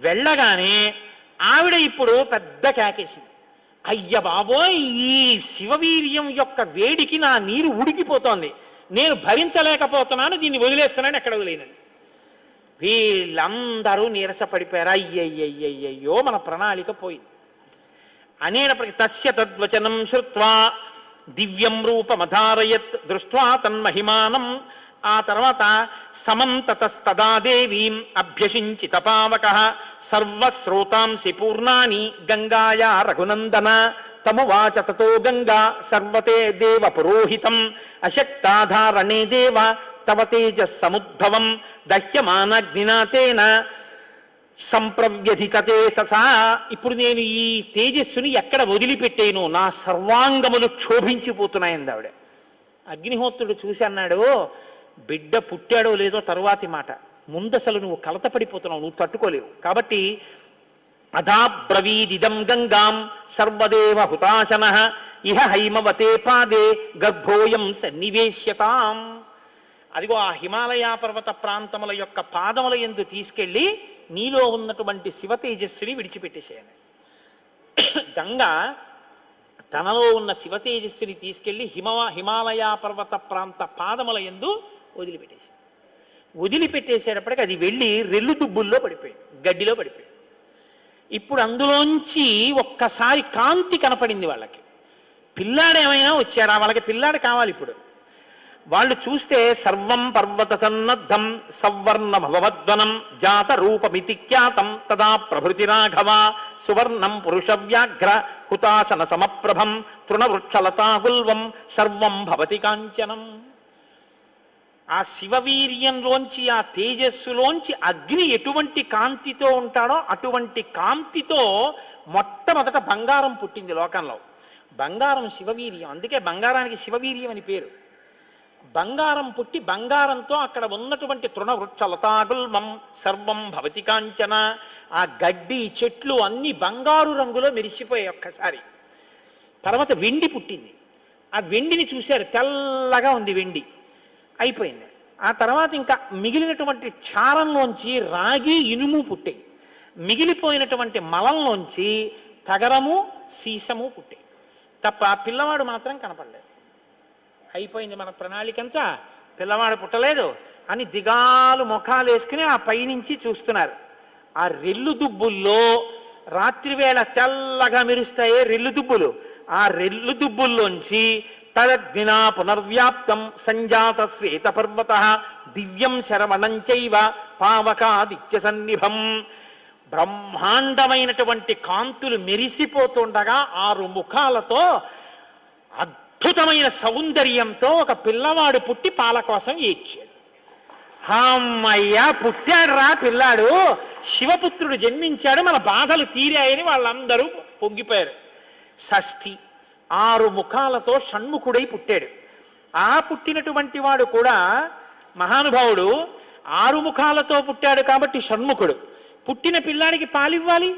Speaker 1: వెళ్ళగానే ఆవిడ ఇప్పుడు పెద్ద కేకేసింది, అయ్య బాబోయ్ ఈ శివవీర్యం యొక్క వేడికి నా నీరు ఉడికిపోతోంది, నేను భరించలేకపోతున్నాను, దీన్ని వదిలేస్తున్నాను, ఎక్కడ వదిలేనని. వీళ్ళందరూ నీరసపడిపోయారు. అయ్యయ్యయ్యయ్యో మన ప్రణాళిక పోయింది అనేటప్పటికి తస్య తద్వచనం శ్రుత్వా దివ్యం రూపమధారయత్ దృష్ట్వా తన్మహిమానం. ఆ తర్వాత సమంతతస్తదా దేవీం అభ్యసించిత పావకః సర్వశ్రోతాంసి పూర్ణాని గంగాయా రఘునందన తమువాచ తతో గంగా సర్వతే దేవ పురోహితం అశక్తాధారణే దేవ తవ తేజస్సముద్భవం దహ్యమానగ్నినాతేన సంప్రవ్యధితతే ససా. ఇప్పుడు నేను ఈ తేజస్సుని ఎక్కడ వదిలిపెట్టేను, నా సర్వాంగములు క్షోభించిపోతున్నాయంది ఆవిడ. అగ్నిహోత్రుడు చూసి అన్నాడు, బిడ్డ పుట్టాడో లేదో తరువాతి మాట, ముందసలు నువ్వు కలతపడిపోతున్నావు, నువ్వు తట్టుకోలేవు. కాబట్టి అధాబ్రవీదిదం గంగాం సర్వదేవ హుతాశనః ఇహ హైమవతే పాదే గర్భోయం సన్నివేశ్యతాం. అదిగో ఆ హిమాలయ పర్వత ప్రాంతముల యొక్క పాదముల యందు తీసుకెళ్ళి నీలో ఉన్నటువంటి శివ తేజస్సుని విడిచిపెట్టేసేయాలి. గంగ తనలో ఉన్న శివ తేజస్సుని తీసుకెళ్ళి హిమాలయ పర్వత ప్రాంత పాదముల యందు వదిలిపెట్టేసేటప్పటికి అది వెళ్ళి రెల్లు దుబ్బుల్లో పడిపోయింది, గడ్డిలో పడిపోయింది. ఇప్పుడు అందులోంచి ఒక్కసారి కాంతి కనపడింది వాళ్ళకి. పిల్లాడు ఏమైనా వచ్చారా? వాళ్ళకి పిల్లాడు కావాలి. ఇప్పుడు వాళ్ళు చూస్తే సర్వం పర్వత సన్నద్ధం సవర్ణ భవద్వనం జాత రూపమితి ఖ్యాతం తదా ప్రభృతి రాఘవ సువర్ణం పురుష వ్యాఘ్ర హుతాసన సమప్రభం తృణవృక్షలతాగుల్వం సర్వం భవతి కాంచనం. ఆ శివవీర్యంలోంచి ఆ తేజస్సులోంచి అగ్ని ఎటువంటి కాంతితో ఉంటాడో అటువంటి కాంతితో మొట్టమొదట బంగారం పుట్టింది లోకంలో. బంగారం శివవీర్యం, అందుకే బంగారానికి శివవీర్యం అని పేరు. బంగారం పుట్టి బంగారంతో అక్కడ ఉన్నటువంటి తృణవృక్షలతాగుల్మం సర్వం భవతి కాంచన, ఆ గడ్డి చెట్లు అన్ని బంగారు రంగులో మెరిసిపోయాయి ఒక్కసారి. తర్వాత వెండి పుట్టింది. ఆ వెండిని చూశారు, తెల్లగా ఉంది వెండి, అయిపోయింది. ఆ తర్వాత ఇంకా మిగిలినటువంటి చారంలోంచి రాగి ఇనుము పుట్టాయి. మిగిలిపోయినటువంటి మలంలోంచి తగరము సీసము పుట్టాయి. తప్ప పిల్లవాడు మాత్రం కనపడలేదు. అయిపోయింది మన ప్రణాళికంతా, పిల్లవాడు పుట్టలేదు అని దిగాలు ముఖాలు వేసుకుని ఆ పైనుంచి చూస్తున్నారు. ఆ రెల్లు దుబ్బుల్లో రాత్రివేళ తెల్లగా మెరుస్తాయే రెల్లు దుబ్బులు, ఆ రెల్లు దుబ్బుల్లోంచి తదగ్నినా పునర్వ్యాప్తం సంజాత శ్వేత పర్వత దివ్యం శరవణం చైవ పావకాదిత్య సన్నిభం. బ్రహ్మాండమైనటువంటి కాంతులు మెరిసిపోతుండగా 6 ముఖాలతో అద్భుతమైన సౌందర్యంతో ఒక పిల్లవాడు పుట్టి పాల కోసం ఏడ్చాడు. అమ్మయ్య పుట్టాడు రా పిల్లాడు, శివపుత్రుడు జన్మించాడు, మన బాధలు తీరాయని వాళ్ళందరూ పొంగిపోయారు. షష్ఠి 6 ముఖాలతో షణ్ముఖుడై పుట్టాడు. ఆ పుట్టినటువంటి వాడు కూడా మహానుభావుడు 6 ముఖాలతో పుట్టాడు కాబట్టి షణ్ముఖుడు. పుట్టిన పిల్లాడికి పాలివ్వాలి,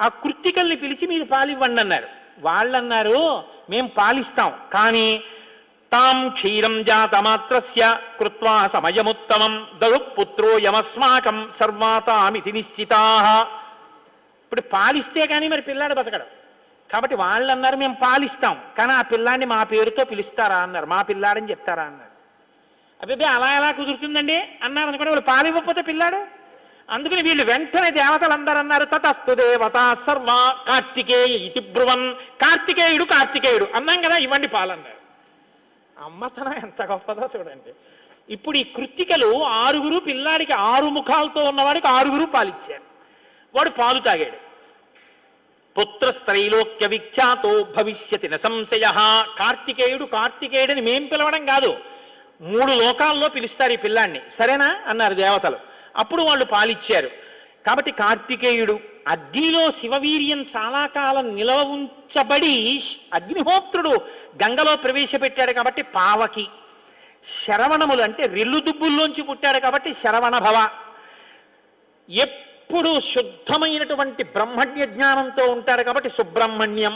Speaker 1: ఆ కృత్తికల్ని పిలిచి మీరు పాలివ్వండి అన్నారు. వాళ్ళన్నారు మేం పాలిస్తాం, కానీ తాం క్షీరం జాతమాత్రస్య కృత్వా సమయముత్తమం దరుపుత్రో యమస్మాకం సర్వాతామితి నిశ్చితాః. ఇప్పుడు పాలిస్తే కానీ మరి పిల్లాడు బతకడు. కాబట్టి వాళ్ళు అన్నారు మేము పాలిస్తాం, కానీ ఆ పిల్లాడిని మా పేరుతో పిలుస్తారా అన్నారు, మా పిల్లాడని చెప్తారా అన్నారు. అబ్బాయి అలా ఎలా కుదురుతుందండి అన్నారు అనుకోండి. వాళ్ళు పాలివ్వకపోతే పిల్లాడు. అందుకని వీళ్ళు వెంటనే దేవతలందరూ అన్నారు తతస్తు దేవత సర్వ కార్తికేయ ఇతి బ్రువన్. కార్తికేయుడు అన్నాం కదా, ఇవ్వండి పాలన్నారు. అమ్మతనం ఎంత గొప్పదో చూడండి. ఇప్పుడు ఈ కృత్తికలు 6 పిల్లాడికి 6 ముఖాలతో ఉన్నవాడికి 6 పాలిచ్చారు. వాడు పాలు తాగాడు. పుత్రస్త్రైలోక్య విఖ్యాతో భవిష్యతి న సంశయ. కార్తికేయుడని మేం పిలవడం కాదు, 3 లోకాల్లో పిలుస్తారు ఈ పిల్లాన్ని, సరేనా అన్నారు దేవతలు. అప్పుడు వాళ్ళు పాలిచ్చారు. కాబట్టి కార్తికేయుడు అగ్నిలో శివవీర్యం చాలా కాలం నిలవ ఉంచబడి అగ్నిహోత్రుడు గంగలో ప్రవేశపెట్టాడు కాబట్టి పావకి. శరవణములు అంటే రెల్లు దుబ్బుల్లోంచి పుట్టాడు కాబట్టి శరవణ భవ. ఎప్పుడు శుద్ధమైనటువంటి బ్రహ్మణ్య జ్ఞానంతో ఉంటాడు కాబట్టి సుబ్రహ్మణ్యం.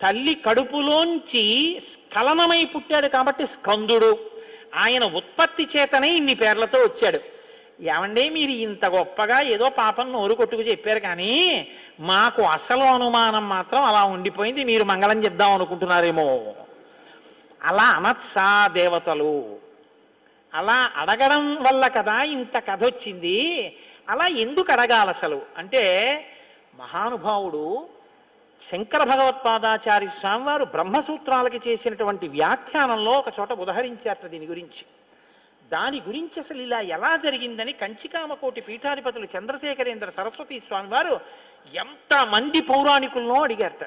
Speaker 1: తల్లి కడుపులోంచి స్ఖలనమై పుట్టాడు కాబట్టి స్కందుడు. ఆయన ఉత్పత్తి చేతనే ఇన్ని పేర్లతో వచ్చాడు. ఏమంటే మీరు ఇంత గొప్పగా ఏదో పాపం నోరు కొట్టుకు చెప్పారు, కానీ మాకు అసలు అనుమానం మాత్రం అలా ఉండిపోయింది, మీరు మంగళం చెప్దాం అనుకుంటున్నారేమో. అలా అనత్సా దేవతలు, అలా అడగడం వల్ల కదా ఇంత కథ వచ్చింది. అలా ఎందుకు అడగాలి అసలు అంటే, మహానుభావుడు శంకర భగవత్పాదాచార్య స్వామి వారు బ్రహ్మసూత్రాలకి చేసినటువంటి వ్యాఖ్యానంలో ఒక చోట ఉదహరించారట దీని గురించి. దాని గురించి అసలు ఇలా ఎలా జరిగిందని కంచికామకోటి పీఠాధిపతులు చంద్రశేఖరేంద్ర సరస్వతి స్వామి వారు ఎంతమంది పౌరాణికులను అడిగారట.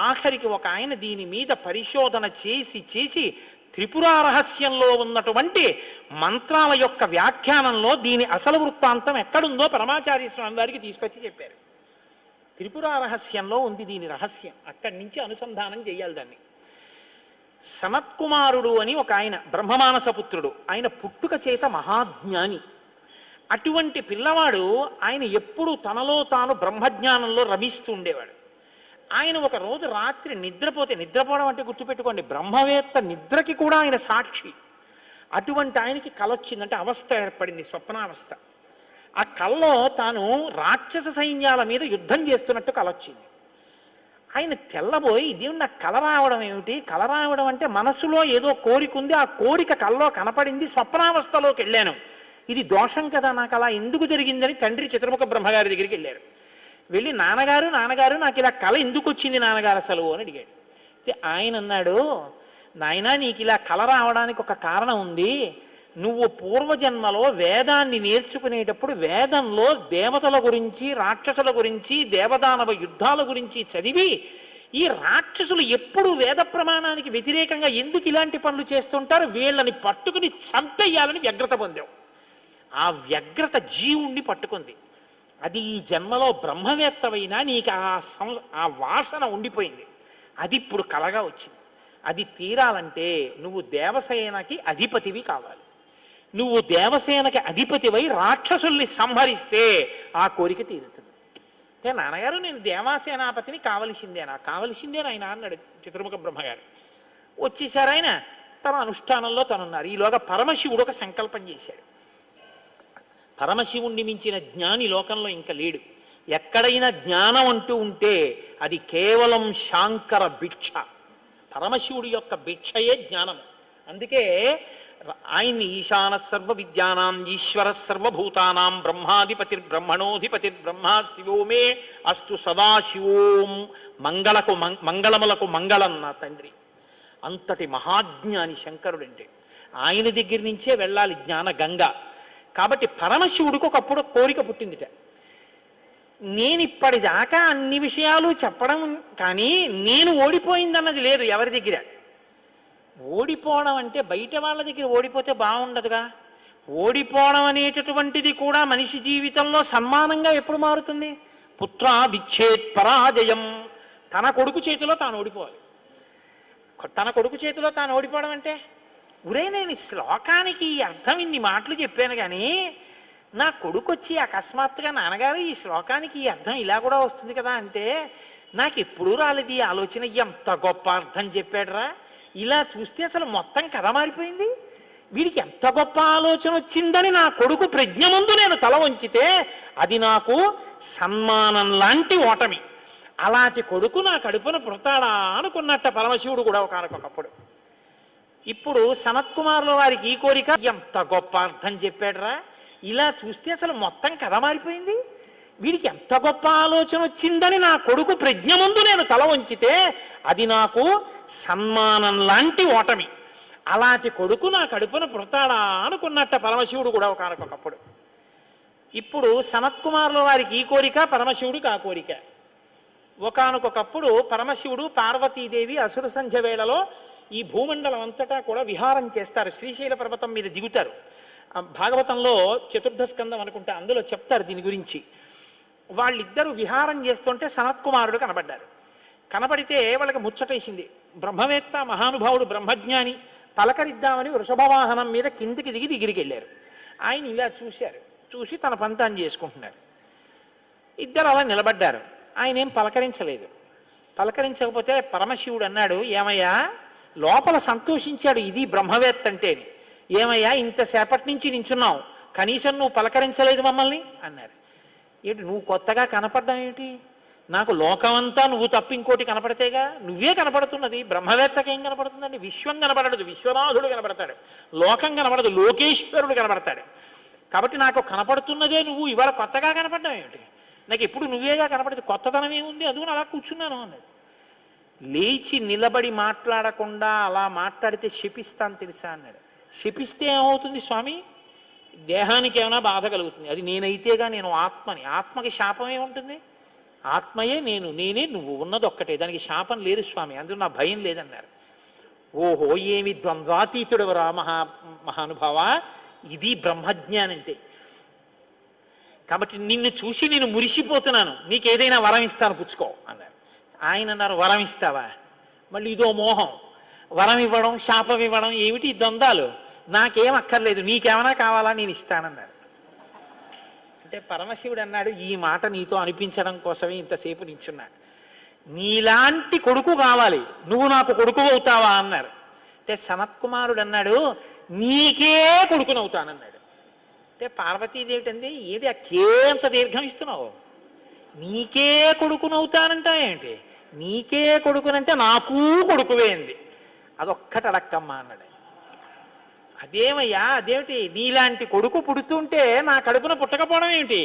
Speaker 1: ఆఖరికి ఒక ఆయన దీని మీద పరిశోధన చేసి త్రిపురా రహస్యంలో ఉన్నటువంటి మంత్రాల యొక్క వ్యాఖ్యానంలో దీని అసలు వృత్తాంతం ఎక్కడుందో పరమాచార్య స్వామి వారికి తీసుకొచ్చి చెప్పారు. త్రిపురా రహస్యంలో ఉంది దీని రహస్యం, అక్కడి నుంచి అనుసంధానం చేయాలి దాన్ని. సనత్కుమారుడు అని ఒక ఆయన, బ్రహ్మమానసపుత్రుడు, ఆయన పుట్టుక చేత మహాజ్ఞాని. అటువంటి పిల్లవాడు ఆయన ఎప్పుడూ తనలో తాను బ్రహ్మజ్ఞానంలో రమిస్తూ ఉండేవాడు. ఆయన ఒక రోజు రాత్రి నిద్రపోవడం అంటే గుర్తుపెట్టుకోండి, బ్రహ్మవేత్త నిద్రకి కూడా ఆయన సాక్షి. అటువంటి ఆయనకి కల వచ్చిందంటే అవస్థ ఏర్పడింది, స్వప్నావస్థ. ఆ కల్లో తాను రాక్షస సైన్యాల మీద యుద్ధం చేస్తున్నట్టు కల వచ్చింది. ఆయన తెల్లబోయి, ఇదేమి నాకు కల రావడం ఏమిటి, కల రావడం అంటే మనసులో ఏదో కోరిక ఉంది, ఆ కోరిక కల్లో కనపడింది, స్వప్నావస్థలోకి వెళ్ళాను, ఇది దోషం కదా, నాకు అలా ఎందుకు జరిగిందని తండ్రి చతుర్ముఖ బ్రహ్మగారి దగ్గరికి వెళ్ళారు. వెళ్ళి నాన్నగారు నాకు ఇలా కళ ఎందుకు వచ్చింది నాన్నగారు అసలు అని అడిగాడు. అయితే ఆయన అన్నాడు, నాయనా నీకు ఇలా కళ రావడానికి ఒక కారణం ఉంది. నువ్వు పూర్వజన్మలో వేదాన్ని నేర్చుకునేటప్పుడు వేదంలో దేవతల గురించి, రాక్షసుల గురించి, దేవదానవ యుద్ధాల గురించి చదివి, ఈ రాక్షసులు ఎప్పుడు వేద ప్రమాణానికి వ్యతిరేకంగా ఎందుకు ఇలాంటి పనులు చేస్తుంటారు, వీళ్ళని పట్టుకుని చంపేయాలని వ్యగ్రత పొందావు. ఆ వ్యగ్రత జీవుణ్ణి పట్టుకుంది. అది ఈ జన్మలో బ్రహ్మవేత్తవైనా నీకు ఆ వాసన ఉండిపోయింది. అది ఇప్పుడు కలగా వచ్చింది. అది తీరాలంటే నువ్వు దేవసేనకి అధిపతివి కావాలి. నువ్వు దేవసేనకి అధిపతివై రాక్షసుల్ని సంహరిస్తే ఆ కోరిక తీరుతుంది. అంటే నాన్నగారు నేను దేవాసేనాపతిని కావలసిందేనా ఆయన అన్నాడు చతుర్ముఖ బ్రహ్మగారు. వచ్చేసారు ఆయన, తన అనుష్ఠానంలో తనున్నారు. ఈలోగా పరమశివుడు ఒక సంకల్పం చేశాడు. పరమశివుణ్ణి మించిన జ్ఞాని లోకంలో ఇంకా లేడు. ఎక్కడైనా జ్ఞానం అంటూ ఉంటే అది కేవలం శాంకర భిక్ష. పరమశివుడి యొక్క భిక్షయే జ్ఞానం. అందుకే ఆయన్ని ఈశాన సర్వ విద్యానాం ఈశ్వర సర్వభూతానాం బ్రహ్మాధిపతిర్బ్రహ్మణోధిపతిర్బ్రహ్మ శివో మే అస్తు సదాశివోం మంగళములకు మంగళం నా తండ్రి. అంతటి మహాజ్ఞాని శంకరుడంటే. ఆయన దగ్గర నుంచే వెళ్ళాలి జ్ఞాన గంగ. కాబట్టి పరమశివుడికి ఒకప్పుడు కోరిక పుట్టిందిట, నేను ఇప్పటిదాకా అన్ని విషయాలు చెప్పడం కానీ నేను ఓడిపోయిందన్నది లేదు ఎవరి దగ్గర. ఓడిపోవడం అంటే బయట వాళ్ళ దగ్గర ఓడిపోతే బాగుండదుగా. ఓడిపోవడం అనేటటువంటిది కూడా మనిషి జీవితంలో సన్మానంగా ఎప్పుడు మారుతుంది? పుత్రాదిచ్చేత్ పరాజయం. తన కొడుకు చేతిలో తాను ఓడిపోవాలి. తన కొడుకు చేతిలో తాను ఓడిపోవడం అంటే, ఉరే నేను ఈ శ్లోకానికి ఈ అర్థం ఇన్ని మాటలు చెప్పాను కానీ నా కొడుకు వచ్చి అకస్మాత్తుగా నాన్నగారు ఈ శ్లోకానికి ఈ అర్థం ఇలా కూడా వస్తుంది కదా అంటే నాకు ఎప్పుడూ రాలేదు ఈ ఆలోచన. ఎంత గొప్ప అర్థం చెప్పాడురా, ఇలా చూస్తే అసలు మొత్తం కథ మారిపోయింది, వీడికి ఎంత గొప్ప ఆలోచన వచ్చిందని నా కొడుకు ప్రజ్ఞ ముందు నేను తల వంచితే అది నాకు సన్మానం లాంటి ఓటమి. అలాంటి కొడుకు నా కడుపున పుడతాడా అనుకున్నట్ట పరమశివుడు కూడా ఒకనకొకప్పుడు. ఇప్పుడు సనత్కుమారుల వారికి ఈ కోరిక, ఎంత గొప్ప అర్థం చెప్పాడురా, ఇలా చూస్తే అసలు మొత్తం కథ మారిపోయింది, వీడికి ఎంత గొప్ప ఆలోచన వచ్చిందని నా కొడుకు ప్రజ్ఞ ముందు నేను తల వంచితే అది నాకు సన్మానం లాంటి ఓటమి. అలాంటి కొడుకు నా కడుపున పుడతాడా అనుకున్నట్ట పరమశివుడు కూడా ఒకనకొకప్పుడు. ఇప్పుడు సనత్కుమారుల వారికి ఈ కోరిక, పరమశివుడికి ఆ కోరిక. ఒకనకొకప్పుడు పరమశివుడు పార్వతీదేవి అసుర సంధ్య వేళలో ఈ భూమండలం అంతటా కూడా విహారం చేస్తారు. శ్రీశైల పర్వతం మీద దిగుతారు. భాగవతంలో చతుర్థ స్కందం అనుకుంటా, అందులో చెప్తారు దీని గురించి. వాళ్ళిద్దరూ విహారం చేస్తుంటే సనత్కుమారుడు కనబడ్డారు. కనబడితే వాళ్ళకి ముచ్చటేసింది. బ్రహ్మవేత్త మహానుభావుడు బ్రహ్మజ్ఞాని, పలకరిద్దామని వృషభవాహనం మీద కిందికి దిగి దగ్గరికి వెళ్ళారు. ఆయన ఇలా చూశారు, చూసి తన పంతాన్ని చేసుకుంటున్నారు. ఇద్దరు అలా నిలబడ్డారు. ఆయన ఏం పలకరించలేదు. పలకరించకపోతే పరమశివుడు అన్నాడు, ఏమయ్యా, లోపల సంతోషించాడు ఇది బ్రహ్మవేత్త అంటేని, ఏమయ్యా ఇంతసేపటి నుంచి నించున్నావు, కనీసం నువ్వు పలకరించలేదు మమ్మల్ని అన్నారు. ఏంటి నువ్వు కొత్తగా కనపడ్డావు ఏమిటి? నాకు లోకమంతా నువ్వు తప్ప ఇంకోటి కనపడితేగా, నువ్వే కనపడుతున్నది. బ్రహ్మవేత్తకి ఏం కనపడుతుందండి? విశ్వం కనపడదు, విశ్వనాథుడు కనపడతాడు. లోకం కనపడదు, లోకేశ్వరుడు కనపడతాడు. కాబట్టి నాకు కనపడుతున్నదే నువ్వు, ఇవాళ కొత్తగా కనపడ్డావు ఏమిటి? నాకు ఎప్పుడు నువ్వేగా కనపడదు, కొత్తదనం ఏముంది, అందుకని అలా కూర్చున్నాను అన్నాడు. లేచి నిలబడి మాట్లాడకుండా అలా మాట్లాడితే శపిస్తాను తెలుసా అన్నాడు. శపిస్తే ఏమవుతుంది స్వామి? దేహానికి ఏమైనా బాధ కలుగుతుంది. అది నేనైతేగా, నేను ఆత్మని. ఆత్మకి శాపం ఏముంటుంది? ఆత్మయే నేను, నేనే నువ్వు, ఉన్నది ఒక్కటే, దానికి శాపం లేదు స్వామి, అందుకు నా భయం లేదన్నారు. ఓహో, ఏమి ద్వంద్వాతీతుడవరా మహానుభావ, ఇది బ్రహ్మజ్ఞానం అంటే. కాబట్టి నిన్ను చూసి నేను మురిసిపోతున్నాను, నీకేదైనా వరం ఇస్తాను పుచ్చుకో అన్నారు. ఆయన అన్నారు, వరం ఇస్తావా? మళ్ళీ ఇదో మోహం, వరం ఇవ్వడం శాపం ఇవ్వడం ఏమిటి ద్వంద్వాలు? నాకేం అక్కర్లేదు, నీకేమైనా కావాలా, నేను ఇస్తానన్నారు. అంటే పరమశివుడు అన్నాడు, ఈ మాట నీతో అనిపించడం కోసమే ఇంతసేపు నించున్నాడు. నీలాంటి కొడుకు కావాలి, నువ్వు నాకు కొడుకు అవుతావా అన్నారు. అంటే సనత్కుమారుడు అన్నాడు, నీకే కొడుకునవుతానన్నాడు. అంటే పార్వతీదేవి అంది, ఏది ఆ కేంత దీర్ఘం ఇస్తున్నావు? నీకే కొడుకునవుతానంట ఏంటి? నీకే కొడుకునంటే నాకు కొడుకువే అంది. అదొక్కటి అడక్కమ్మా అన్నాడు. అదేమయ్యా, అదేమిటి నీలాంటి కొడుకు పుడుతుంటే నా కడుపున పుట్టకపోవడం ఏమిటి?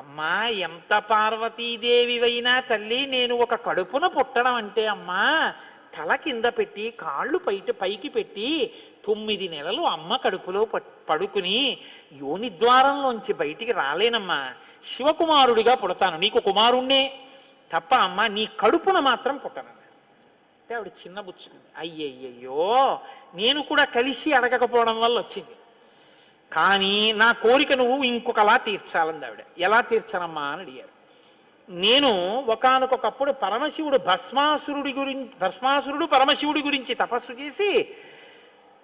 Speaker 1: అమ్మా, ఎంత పార్వతీదేవివైనా తల్లి, నేను ఒక కడుపున పుట్టడం అంటే అమ్మా, తల కింద పెట్టి కాళ్ళు పైకి పెట్టి 9 నెలలు అమ్మ కడుపులో పడుకుని యోని ద్వారంలోంచి బయటికి రాలేనమ్మా. శివకుమారుడిగా పుడతాను, నీకు కుమారుణ్ణే తప్ప అమ్మ నీ కడుపున మాత్రం పుట్టను. అంటే ఆవిడ చిన్న బుచ్చుకుంది. అయ్యయ్యో, నేను కూడా కలిసి అడగకపోవడం వల్ల వచ్చింది. కానీ నా కోరిక నువ్వు ఇంకొకలా తీర్చాలంది ఆవిడ. ఎలా తీర్చనమ్మా అని అడిగారు. నేను ఒకానొకప్పుడు భస్మాసురుడు పరమశివుడి గురించి తపస్సు చేసి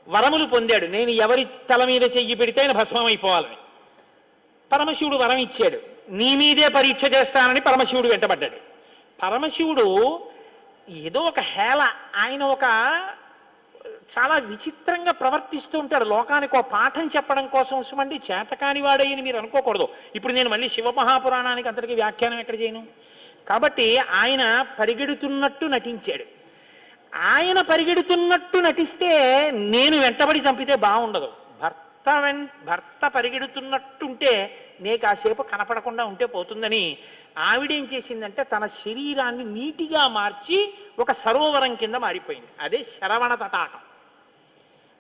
Speaker 1: వరములు పొందాడు. నేను ఎవరి తల మీద చెయ్యి పెడితే ఆయన భస్మం అయిపోవాలని పరమశివుడు వరం ఇచ్చాడు. నీ మీదే పరీక్ష చేస్తానని పరమశివుడు వెంటబడ్డాడు. పరమశివుడు ఏదో ఒక హేళ, ఆయన ఒక చాలా విచిత్రంగా ప్రవర్తిస్తూ ఉంటాడు. లోకానికి ఒక పాఠం చెప్పడం కోసం సుమండి చేతకాని వాడయ్యని మీరు అనుకోకూడదు. ఇప్పుడు నేను మళ్ళీ శివమహాపురాణానికి అంతటికి వ్యాఖ్యానం ఎక్కడ చేయను. కాబట్టి ఆయన పరిగెడుతున్నట్టు నటించాడు. ఆయన పరిగెడుతున్నట్టు నటిస్తే నేను వెంటబడి చంపితే బాగుండదు. భర్త పరిగెడుతున్నట్టుంటే నే కాసేపు కనపడకుండా ఉంటే పోతుందని ఆవిడేం చేసిందంటే తన శరీరాన్ని నీటిగా మార్చి ఒక సరోవరం కింద మారిపోయింది. అదే శరవణ తటాకం.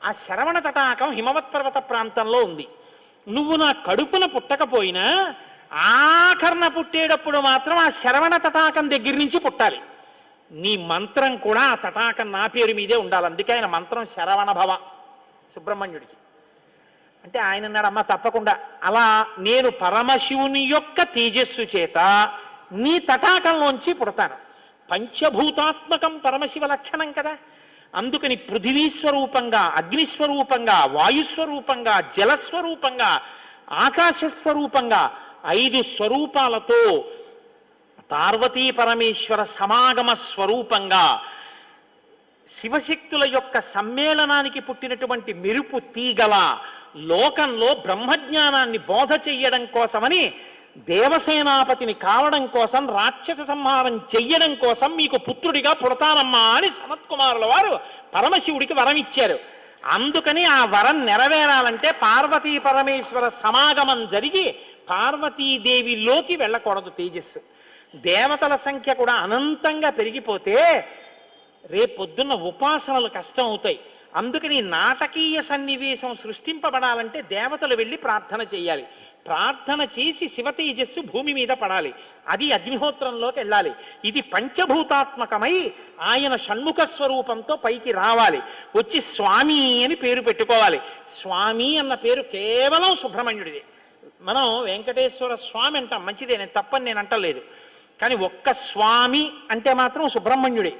Speaker 1: ఆ శరవణ తటాకం హిమవత్ పర్వత ప్రాంతంలో ఉంది. నువ్వు నా కడుపున పుట్టకపోయినా ఆఖరణ పుట్టేటప్పుడు మాత్రం ఆ శరవణ తటాకం దగ్గర నుంచి పుట్టాలి. నీ మంత్రం కూడా ఆ తటాకం నా పేరు మీదే ఉండాలి. అందుకే ఆయన మంత్రం శరవణ భవ సుబ్రహ్మణ్యుడికి. అంటే ఆయన అన్నాడు, అమ్మ తప్పకుండా, అలా నేను పరమశివుని యొక్క తేజస్సు చేత నీ తటాకంలోంచి పుడతాను. పంచభూతాత్మకం పరమశివ లక్షణం కదా. అందుకని పృథివీస్వరూపంగా, అగ్నిస్వరూపంగా, వాయుస్వరూపంగా, జలస్వరూపంగా, ఆకాశస్వరూపంగా 5 స్వరూపాలతో పార్వతీ పరమేశ్వర సమాగమ స్వరూపంగా శివశక్తుల యొక్క సమ్మేళనానికి పుట్టినటువంటి మెరుపు తీగల లోకంలో బ్రహ్మజ్ఞానాన్ని బోధ చెయ్యడం కోసమని, దేవసేనాపతిని కావడం కోసం, రాక్షస సంహారం చెయ్యడం కోసం మీకు పుత్రుడిగా పుడతానమ్మా అని సనత్కుమారుల వారు పరమశివుడికి వరం ఇచ్చారు. అందుకని ఆ వరం నెరవేరాలంటే పార్వతీ పరమేశ్వర సమాగమం జరిగి పార్వతీదేవిలోకి వెళ్ళకూడదు తేజస్సు. దేవతల సంఖ్య కూడా అనంతంగా పెరిగిపోతే రేపొద్దున్న ఉపాసనలు కష్టం అవుతాయి. అందుకని నాటకీయ సన్నివేశం సృష్టింపబడాలంటే దేవతలు వెళ్ళి ప్రార్థన చేయాలి. ప్రార్థన చేసి శివతేజస్సు భూమి మీద పడాలి. అది అగ్నిహోత్రంలోకి వెళ్ళాలి. ఇది పంచభూతాత్మకమై ఆయన షణ్ముఖ స్వరూపంతో పైకి రావాలి. వచ్చి స్వామి అని పేరు పెట్టుకోవాలి. స్వామి అన్న పేరు కేవలం సుబ్రహ్మణ్యుడిదే. మనం వెంకటేశ్వర స్వామి అంటాం, మంచిదే, నేను తప్పని నేను అంటలేదు. కానీ ఒక్క స్వామి అంటే మాత్రం సుబ్రహ్మణ్యుడే.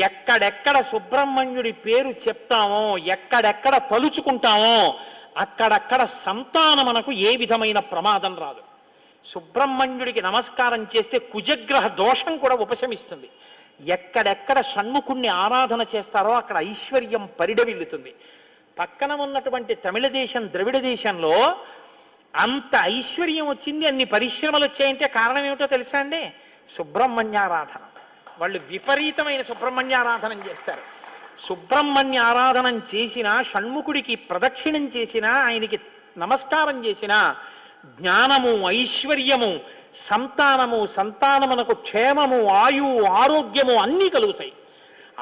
Speaker 1: ఎక్కడెక్కడ సుబ్రహ్మణ్యుడి పేరు చెప్తామో, ఎక్కడెక్కడ తలుచుకుంటామో అక్కడక్కడ సంతానమునకు ఏ విధమైన ప్రమాదం రాదు. సుబ్రహ్మణ్యుడికి నమస్కారం చేస్తే కుజగ్రహ దోషం కూడా ఉపశమిస్తుంది. ఎక్కడెక్కడ షణ్ముఖుణ్ణి ఆరాధన చేస్తారో అక్కడ ఐశ్వర్యం పరిడవిల్లుతుంది. పక్కన ఉన్నటువంటి తమిళ దేశం, ద్రవిడ దేశంలో అంత ఐశ్వర్యం వచ్చింది, అన్ని పరిశ్రమలు వచ్చాయంటే కారణం ఏమిటో తెలుసా అండి? సుబ్రహ్మణ్యారాధన. వాళ్ళు విపరీతమైన సుబ్రహ్మణ్యారాధన చేస్తారు. సుబ్రహ్మణ్య ఆరాధనం చేసినా, షణ్ముఖుడికి ప్రదక్షిణం చేసినా, ఆయనకి నమస్కారం చేసినా జ్ఞానము, ఐశ్వర్యము, సంతానమునకు క్షేమము, ఆయువు, ఆరోగ్యము అన్నీ కలుగుతాయి.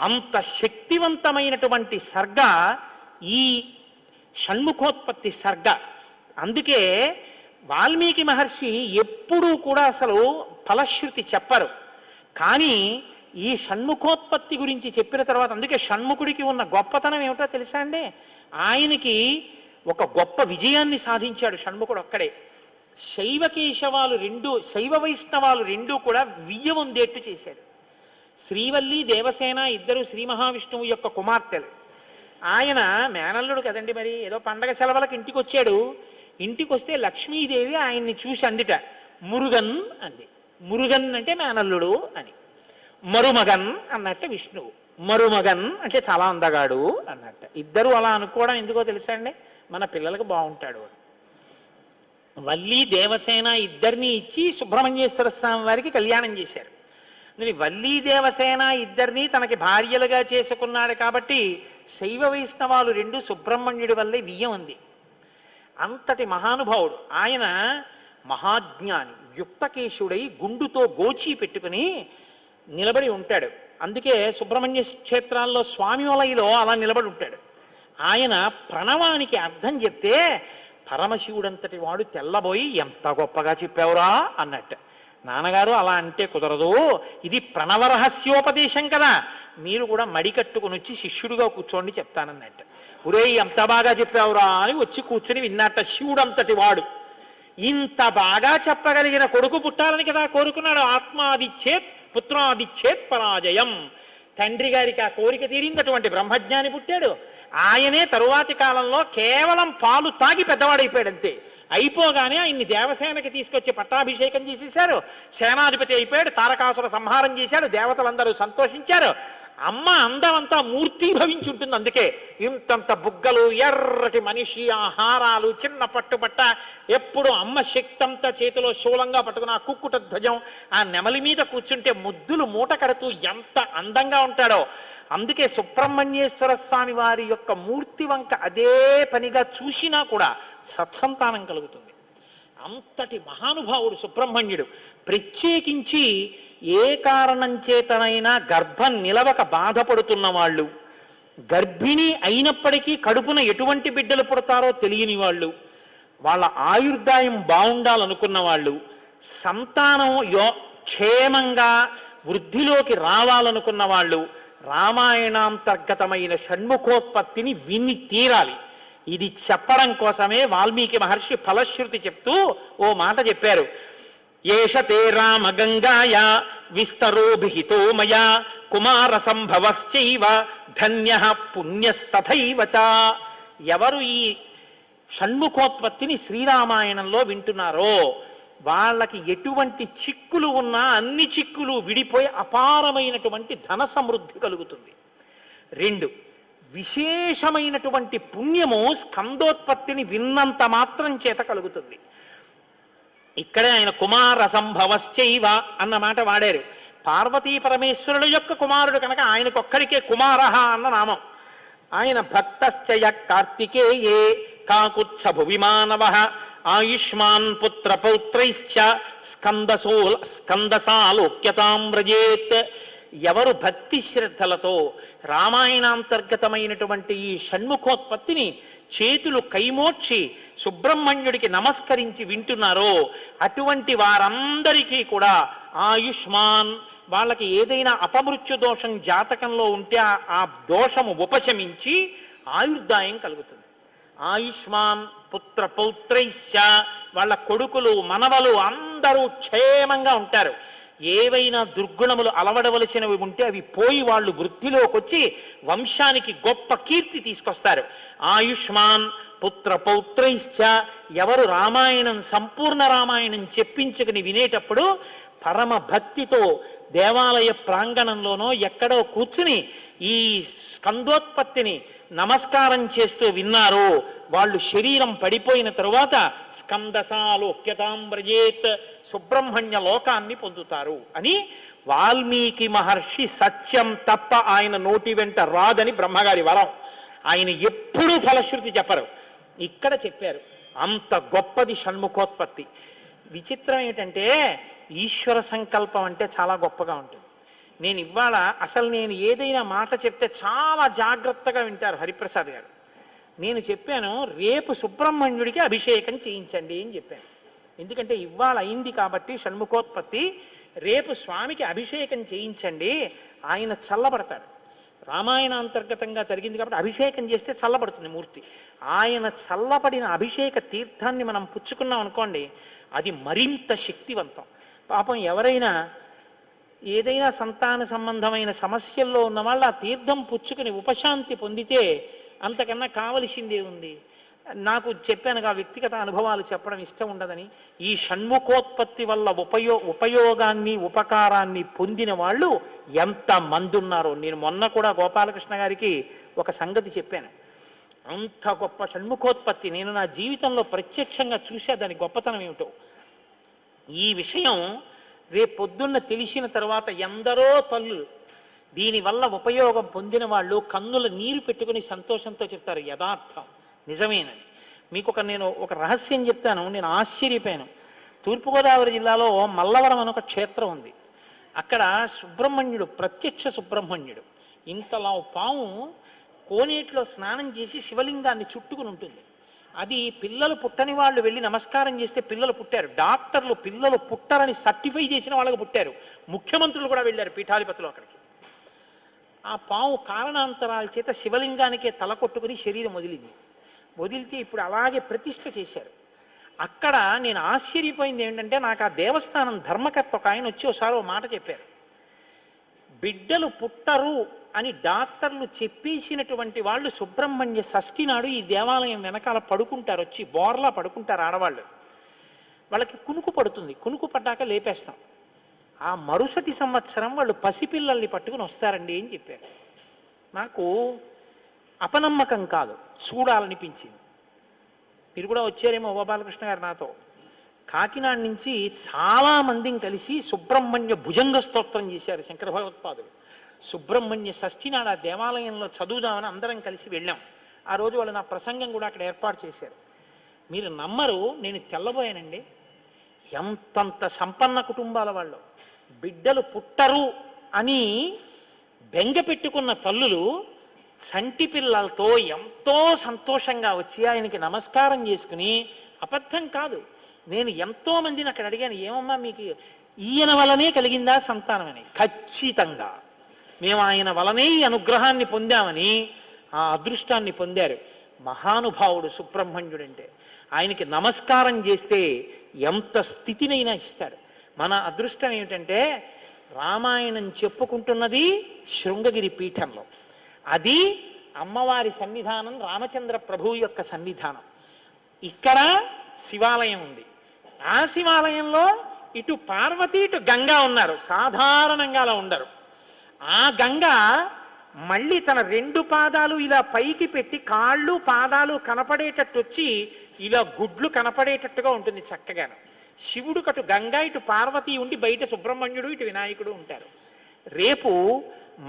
Speaker 1: అంత శక్తివంతమైనటువంటి సర్గ ఈ షణ్ముఖోత్పత్తి సర్గ. అందుకే వాల్మీకి మహర్షి ఎప్పుడూ కూడా అసలు ఫలశ్రుతి చెప్పరు. కానీ ఈ షణ్ముఖోత్పత్తి గురించి చెప్పిన తర్వాత, అందుకే షణ్ముఖుడికి ఉన్న గొప్పతనం ఏమిటో తెలుసా అండి? ఆయనకి ఒక గొప్ప విజయాన్ని సాధించాడు షణ్ముఖుడు ఒక్కడే. శైవ వైష్ణవాలు రెండూ కూడా వియ్యవందేట్టు చేశాడు. శ్రీవల్లి, దేవసేన ఇద్దరు శ్రీ మహావిష్ణువు యొక్క కుమార్తెలు. ఆయన మేనల్లుడు కదండి, మరి ఏదో పండగ సెలవులకు ఇంటికి వచ్చాడు. ఇంటికి వస్తే లక్ష్మీదేవి ఆయన్ని చూసి అందిట, మురుగన్ అంది. మురుగన్ అంటే మేనల్లుడు అని. మరుమగన్ అన్నట్టు విష్ణువు. మరుమగన్ అంటే చాలా అందగాడు అన్నట్టు. ఇద్దరు అలా అనుకోవడం ఎందుకో తెలుసా అండి? మన పిల్లలకు బాగుంటాడు. వల్లి, దేవసేన ఇద్దరిని ఇచ్చి సుబ్రహ్మణ్యేశ్వర స్వామి వారికి కళ్యాణం చేశారు. వల్లి, దేవసేన ఇద్దరిని తనకి భార్యలుగా చేసుకున్నాడు కాబట్టి శైవ వైష్ణవాలు రెండు సుబ్రహ్మణ్యుడి వల్లే వియ్యం ఉంది. అంతటి మహానుభావుడు ఆయన. మహాజ్ఞాని, యుక్తకేశుడై గుండుతో గోచి పెట్టుకుని నిలబడి ఉంటాడు. అందుకే సుబ్రహ్మణ్య క్షేత్రాల్లో స్వామి వలయలో అలా నిలబడి ఉంటాడు. ఆయన ప్రణవానికి అర్థం చెప్తే పరమశివుడంతటి వాడు తెల్లబోయి, ఎంత గొప్పగా చెప్పావురా అన్నట్టు. నాన్నగారు అలా అంటే కుదరదు, ఇది ప్రణవరహస్యోపదేశం కదా, మీరు కూడా మడి కట్టుకుని వచ్చి శిష్యుడిగా కూర్చోండి చెప్తానన్నట్టు. ఒరే ఎంత బాగా చెప్పావురా అని వచ్చి కూర్చుని విన్నట్ట. శివుడంతటి వాడు ఇంత బాగా చెప్పగలిగిన కొడుకు పుట్టాలని కదా కోరుకున్నాడు. ఆత్మాదిచ్చేత్ పుత్రాదిచ్చేత్ పరాజయం. తండ్రి గారికి ఆ కోరిక తీరిందటువంటి బ్రహ్మజ్ఞాని పుట్టాడు. ఆయనే తరువాతి కాలంలో కేవలం పాలు తాగి పెద్దవాడైపోయాడు అంతే. అయిపోగానే ఆయన్ని దేవసేనకి తీసుకొచ్చి పట్టాభిషేకం చేసేశారు. సేనాధిపతి అయిపోయాడు. తారకాసుర సంహారం చేశాడు. దేవతలందరూ సంతోషించారు. అమ్మ అందమంతా మూర్తీభవించి ఉంటుంది. అందుకే ఇంతంత బుగ్గలు, ఎర్రటి మనిషి, ఆహారాలు, చిన్న పట్టుబట్ట, ఎప్పుడు అమ్మ శక్తి అంతా చేతిలో శూలంగా పట్టుకుని ఆ కుక్కుట ధ్వజం ఆ నెమలి మీద కూర్చుంటే ముద్దులు మూట కడుతూ ఎంత అందంగా ఉంటాడో. అందుకే సుబ్రహ్మణ్యేశ్వర స్వామి వారి యొక్క మూర్తి వంక అదే పనిగా చూసినా కూడా సత్సంతానం కలుగుతుంది. అంతటి మహానుభావుడు సుబ్రహ్మణ్యుడు. ప్రత్యేకించి ఏ కారణం చేతనైనా గర్భం నిలవక బాధపడుతున్న వాళ్ళు, గర్భిణి అయినప్పటికీ కడుపున ఎటువంటి బిడ్డలు పుడతారో తెలియని వాళ్ళు, వాళ్ళ ఆయుర్దాయం బాగుండాలనుకున్న వాళ్ళు, సంతానం క్షేమంగా వృద్ధిలోకి రావాలనుకున్న వాళ్ళు రామాయణాంతర్గతమైన షణ్ముఖోత్పత్తిని విని తీరాలి. ఇది చెప్పడం కోసమే వాల్మీకి మహర్షి ఫలశ్రుతి చెప్తూ ఓ మాట చెప్పారు. ఏషతే రామ గంగాయ విస్తరోభిహితో మయా కుమార సంభవశ్చైవ ధన్యః పుణ్యస్తథైవ చ. ఎవరు ఈ షణ్ముఖోత్పత్తిని శ్రీరామాయణంలో వింటున్నారో వాళ్ళకి ఎటువంటి చిక్కులు ఉన్నా అన్ని చిక్కులు విడిపోయి అపారమైనటువంటి ధన సమృద్ధి కలుగుతుంది. 2, విశేషమైనటువంటి పుణ్యము స్కందోత్పత్తిని విన్నంత మాత్రం చేత కలుగుతుంది. ఇక్కడే ఆయన కుమార సంభవశ్చైవ అన్న మాట వాడారు. పార్వతీ పరమేశ్వరుల యొక్క కుమారుడు కనుక ఆయనకొక్కడికే కుమారః అన్న నామం. ఆయన భక్తశ్చయ కార్తికేయే కాకుత్సభువిమానవః ఆయుష్మాన్ పుత్ర పౌత్రైశ్చ స్కందసాలోక్యతాం వ్రజేత్. ఎవరు భక్తి శ్రద్ధలతో రామాయణాంతర్గతమైనటువంటి ఈ షణ్ముఖోత్పత్తిని చేతులు కైమోడ్చి సుబ్రహ్మణ్యుడికి నమస్కరించి వింటున్నారో అటువంటి వారందరికీ కూడా ఆయుష్మాన్, వాళ్ళకి ఏదైనా అపమృత్యు దోషం జాతకంలో ఉంటే ఆ దోషము ఉపశమించి ఆయుర్దాయం కలుగుతుంది. ఆయుష్మాన్ పుత్ర పౌత్రైశ్చ, వాళ్ళ కొడుకులు మనవలు అందరూ క్షేమంగా ఉంటారు. ఏవైనా దుర్గుణములు అలవడవలసినవి ఉంటే అవి పోయి వాళ్ళు వృద్ధిలోకి వచ్చి వంశానికి గొప్ప కీర్తి తీసుకొస్తారు. ఆయుష్మాన్ పుత్ర పౌత్రైశ్చ, ఎవరు రామాయణం సంపూర్ణ రామాయణం చెప్పించుకుని వినేటప్పుడు పరమ భక్తితో దేవాలయ ప్రాంగణంలోనో ఎక్కడో కూర్చుని ఈ స్కందోత్పత్తిని నమస్కారం చేస్తూ విన్నారో వాళ్ళు శరీరం పడిపోయిన తరువాత స్కందసాలోక్యతాం వ్రజేత్, సుబ్రహ్మణ్య లోకాన్ని పొందుతారు అని వాల్మీకి మహర్షి సత్యం తప్ప ఆయన నోటి వెంట రాదని బ్రహ్మగారి వరం. ఆయన ఎప్పుడూ ఫలశ్రుతి చెప్పరు, ఇక్కడ చెప్పారు. అంత గొప్పది షణ్ముఖోత్పత్తి. విచిత్రం ఏంటంటే ఈశ్వర సంకల్పం అంటే చాలా గొప్పగా ఉంటుంది. నేను ఇవాళ నేను ఏదైనా మాట చెప్తే చాలా జాగ్రత్తగా వింటారు హరిప్రసాద్ గారు. నేను చెప్పాను రేపు సుబ్రహ్మణ్యుడికి అభిషేకం చేయించండి అని చెప్పాను. ఎందుకంటే ఇవాళ అయింది కాబట్టి షణ్ముఖోత్పత్తి, రేపు స్వామికి అభిషేకం చేయించండి, ఆయన చల్లబడతాడు. రామాయణ అంతర్గతంగా జరిగింది కాబట్టి అభిషేకం చేస్తే చల్లబడుతుంది మూర్తి. ఆయన చల్లబడిన అభిషేక తీర్థాన్ని మనం పుచ్చుకున్నాం అనుకోండి, అది మరింత శక్తివంతం. పాపం ఎవరైనా ఏదైనా సంతాన సంబంధమైన సమస్యల్లో ఉన్న వాళ్ళు ఆ తీర్థం పుచ్చుకుని ఉపశాంతి పొందితే అంతకన్నా కావలసిందే ఉంది. నాకు చెప్పానుగా వ్యక్తిగత అనుభవాలు చెప్పడం ఇష్టం ఉండదని. ఈ షణ్ముఖోత్పత్తి వల్ల ఉపయోగాన్ని ఉపకారాన్ని పొందిన వాళ్ళు ఎంతమంది ఉన్నారో. నేను మొన్న కూడా గోపాలకృష్ణ గారికి ఒక సంగతి చెప్పాను. అంత గొప్ప షణ్ముఖోత్పత్తి నేను నా జీవితంలో ప్రత్యక్షంగా చూసా, దాని గొప్పతనం ఏమిటో. ఈ విషయం రేపొద్దున్న తెలిసిన తర్వాత ఎందరో తల్లులు దీనివల్ల ఉపయోగం పొందిన వాళ్ళు కన్నుల నీరు పెట్టుకుని సంతోషంతో చెప్తారు యథార్థం నిజమేనని. మీకు నేను ఒక రహస్యం చెప్తాను, నేను ఆశ్చర్యపోయాను. తూర్పుగోదావరి జిల్లాలో మల్లవరం అని ఒక క్షేత్రం ఉంది. అక్కడ సుబ్రహ్మణ్యుడు, ప్రత్యక్ష సుబ్రహ్మణ్యుడు, ఇంతలా పాము కోనేటిలో స్నానం చేసి శివలింగాన్ని చుట్టుకుని ఉంటుంది. అది పిల్లలు పుట్టని వాళ్ళు వెళ్ళి నమస్కారం చేస్తే పిల్లలు పుట్టారు. డాక్టర్లు పిల్లలు పుట్టరని సర్టిఫై చేసిన వాళ్ళకి పుట్టారు. ముఖ్యమంత్రులు కూడా వెళ్ళారు పీఠాధిపతులు అక్కడికి. ఆ పాము కారణాంతరాల చేత శివలింగానికే తల కొట్టుకుని శరీరం వదిలితే ఇప్పుడు అలాగే ప్రతిష్ఠ చేశారు. అక్కడ నేను ఆశ్చర్యపోయింది ఏంటంటే, నాకు ఆ దేవస్థానం ధర్మకర్త ఒక ఆయన వచ్చి ఒకసారి ఓ మాట చెప్పారు. బిడ్డలు పుట్టరు అని డాక్టర్లు చెప్పేసినటువంటి వాళ్ళు సుబ్రహ్మణ్య షష్ఠి నాడు ఈ దేవాలయం వెనకాల పడుకుంటారు, వచ్చి బోర్లా పడుకుంటారు ఆడవాళ్ళు. వాళ్ళకి కునుకు పడుతుంది, కునుకు పడ్డాక లేపేస్తాం. ఆ మరుసటి సంవత్సరం వాళ్ళు పసిపిల్లల్ని పట్టుకుని వస్తారండి అని చెప్పారు. నాకు అపనమ్మకం కాదు, చూడాలనిపించింది. మీరు కూడా వచ్చారేమో గోపాలకృష్ణ గారు నాతో. కాకినాడ నుంచి చాలామందిని కలిసి సుబ్రహ్మణ్య భుజంగ స్తోత్రం చేశారు శంకర భగవత్పాదులు. సుబ్రహ్మణ్య షష్ఠి నాడు ఆ దేవాలయంలో చదువుదామని అందరం కలిసి వెళ్ళాం. ఆ రోజు వాళ్ళు నా ప్రసంగం కూడా అక్కడ ఏర్పాటు చేశారు. మీరు నమ్మరు, నేను తెల్లబోయానండి. ఎంతంత సంపన్న కుటుంబాల వాళ్ళు బిడ్డలు పుట్టరు అని బెంగ పెట్టుకున్న తల్లులు చంటి పిల్లలతో ఎంతో సంతోషంగా వచ్చి ఆయనకి నమస్కారం చేసుకుని, అబద్ధం కాదు, నేను ఎంతోమందిని అక్కడ అడిగాను, ఏమమ్మా మీకు ఈయన వలనే కలిగిందా సంతానం అని. ఖచ్చితంగా మేము ఆయన వలనే ఈ అనుగ్రహాన్ని పొందామని ఆ అదృష్టాన్ని పొందారు. మహానుభావుడు సుబ్రహ్మణ్యుడంటే. ఆయనకి నమస్కారం చేస్తే ఎంత స్థితినైనా ఇస్తాడు. మన అదృష్టం ఏమిటంటే రామాయణం చెప్పుకుంటున్నది శృంగగిరి పీఠంలో, అది అమ్మవారి సన్నిధానం, రామచంద్ర ప్రభువు యొక్క సన్నిధానం. ఇక్కడ శివాలయం ఉంది. ఆ శివాలయంలో ఇటు పార్వతి ఇటు గంగా ఉన్నారు. సాధారణంగా అలా ఉండరు. ఆ గంగ మళ్ళీ తన రెండు పాదాలు ఇలా పైకి పెట్టి కాళ్ళు పాదాలు కనపడేటట్టు వచ్చి ఇలా గుడ్లు కనపడేటట్టుగా ఉంటుంది చక్కగాను. శివుడు కటు గంగా ఇటు పార్వతి ఉండి బయట సుబ్రహ్మణ్యుడు ఇటు వినాయకుడు ఉంటారు. రేపు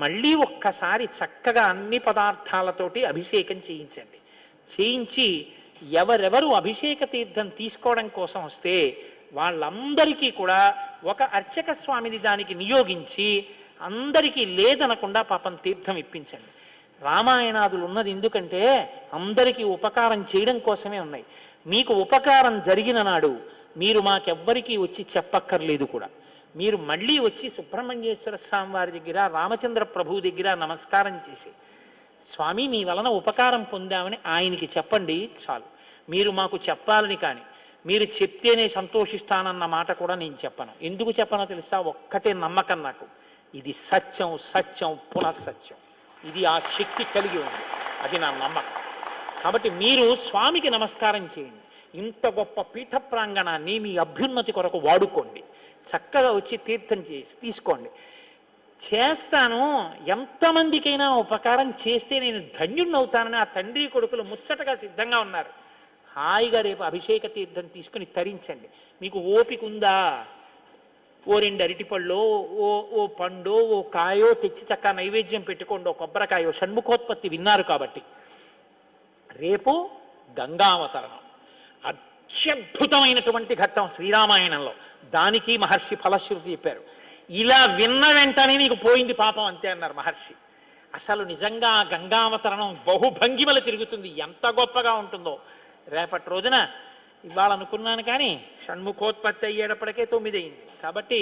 Speaker 1: మళ్ళీ ఒక్కసారి చక్కగా అన్ని పదార్థాలతోటి అభిషేకం చేయించండి. చేయించి ఎవరెవరు అభిషేక తీర్థం తీసుకోవడం కోసం వస్తే వాళ్ళందరికీ కూడా ఒక అర్చక స్వామిని దానికి నియోగించి అందరికీ లేదనకుండా పాపం తీర్థం ఇప్పించండి. రామాయణాదులు ఉన్నది ఎందుకంటే అందరికీ ఉపకారం చేయడం కోసమే ఉన్నాయి. మీకు ఉపకారం జరిగిన నాడు మీరు మాకెవ్వరికీ వచ్చి చెప్పక్కర్లేదు కూడా. మీరు మళ్ళీ వచ్చి సుబ్రహ్మణ్యేశ్వర స్వామి వారి దగ్గర, రామచంద్ర ప్రభువు దగ్గర నమస్కారం చేసి, స్వామి మీ వలన ఉపకారం పొందామని ఆయనకి చెప్పండి చాలు. మీరు మాకు చెప్పాలని కానీ, మీరు చెప్తేనే సంతోషిస్తానన్న మాట కూడా నేను చెప్పను. ఎందుకు చెప్పనో తెలుసా? ఒక్కటే నమ్మకం నాకు, ఇది సత్యం, సత్యం పునఃసత్యం. ఇది ఆ శక్తి కలిగి ఉంది, అది నా నమ్మకం. కాబట్టి మీరు స్వామికి నమస్కారం చేయండి. ఇంత గొప్ప పీఠ ప్రాంగణాన్ని మీ అభ్యున్నతి కొరకు వాడుకోండి. చక్కగా వచ్చి తీర్థం తీసుకోండి. చేస్తాను, ఎంతమందికైనా ఉపకారం చేస్తే నేను ధన్యుణ్ణవుతానని ఆ తండ్రి కొడుకులు ముచ్చటగా సిద్ధంగా ఉన్నారు. హాయిగా రేపు అభిషేక తీర్థం తీసుకుని తరించండి. మీకు ఓపిక ఉందా? ఓ 2 అరటిపళ్ళో, ఓ పండో, ఓ కాయో తెచ్చి చక్కగా నైవేద్యం పెట్టుకోండి. ఓ కొబ్బరికాయో. షణ్ముఖోత్పత్తి విన్నారు కాబట్టి. రేపు గంగావతరణం, అత్యద్భుతమైనటువంటి ఘట్టం శ్రీరామాయణంలో. దానికి మహర్షి ఫలశ్రుతి చెప్పారు. ఇలా విన్న వెంటనే నీకు పోయింది పాపం అంతే అన్నారు మహర్షి. అసలు నిజంగా గంగావతరణం బహుభంగిమలు తిరుగుతుంది. ఎంత గొప్పగా ఉంటుందో. రేపటి రోజున ఇవాళ అనుకున్నాను కానీ షణ్ముఖోత్పత్తి అయ్యేటప్పటికే 9 అయింది. కాబట్టి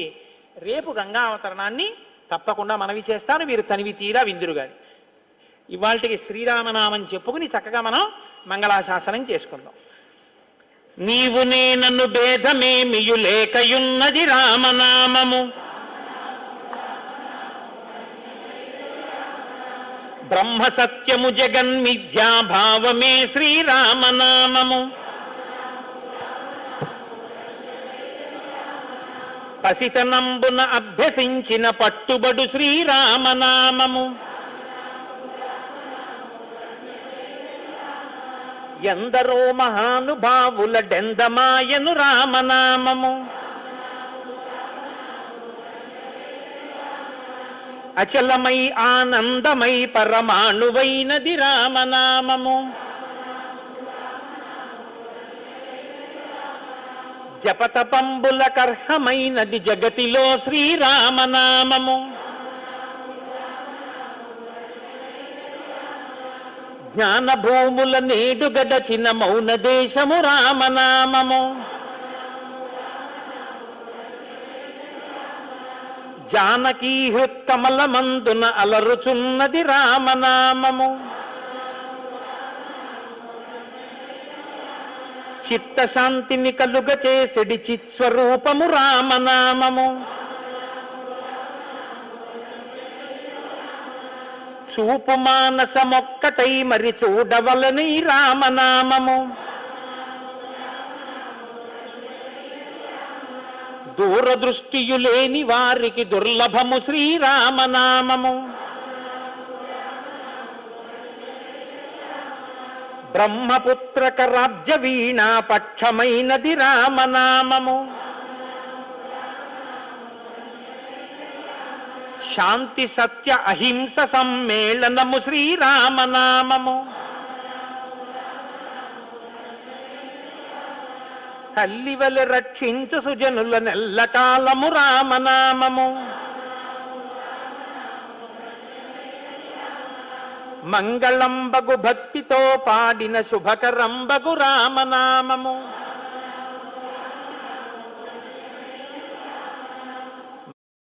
Speaker 1: రేపు గంగావతరణాన్ని తప్పకుండా మనవి చేస్తాను. మీరు తనివి తీరా విందురు కానీ. ఇవాళకి శ్రీరామనామం చెప్పుకుని చక్కగా మనం మంగళాశాసనం చేసుకుందాం. నీవు నేనన్ను భేదమేమియు లేకయున్నది రామనామము, బ్రహ్మ సత్యము జగన్మిథ్యాభావమే శ్రీరామనామము, పసితనంబున అభ్యసించిన పట్టుబడు శ్రీరామనామము, ఎందరో మహానుభావుల డెందమాయను రామనామము, అచలమై ఆనందమై పరమాణువైనది రామనామము, జపతపంబుల కర్హమైనది జగతిలో శ్రీరామనామము, జ్ఞానభూముల నేడు గడచిన మౌన దేశము రామనామము, జానకీ హృత్కమలమందున అలరుచున్నది రామనామము, చిత్తశాంతిని కలుగ చేసెడి చిత్స్వరూపము రామనామము, చూపు మానసమొక్కటై మరి చూడవలని రామనామము, దూరదృష్టియు లేని వారికి దుర్లభము శ్రీరామనామము, బ్రహ్మపుత్రక రాజ్య వీణా పక్షమైనది రామనామము, శాంతి సత్య అహింస సమ్మేళనము శ్రీరామనామము, తల్లివలె రక్షించు సుజనుల నెల్లకాలము రామనామము, మంగళంబగు భక్తితో పాడిన శుభకరంబగు రామనామము,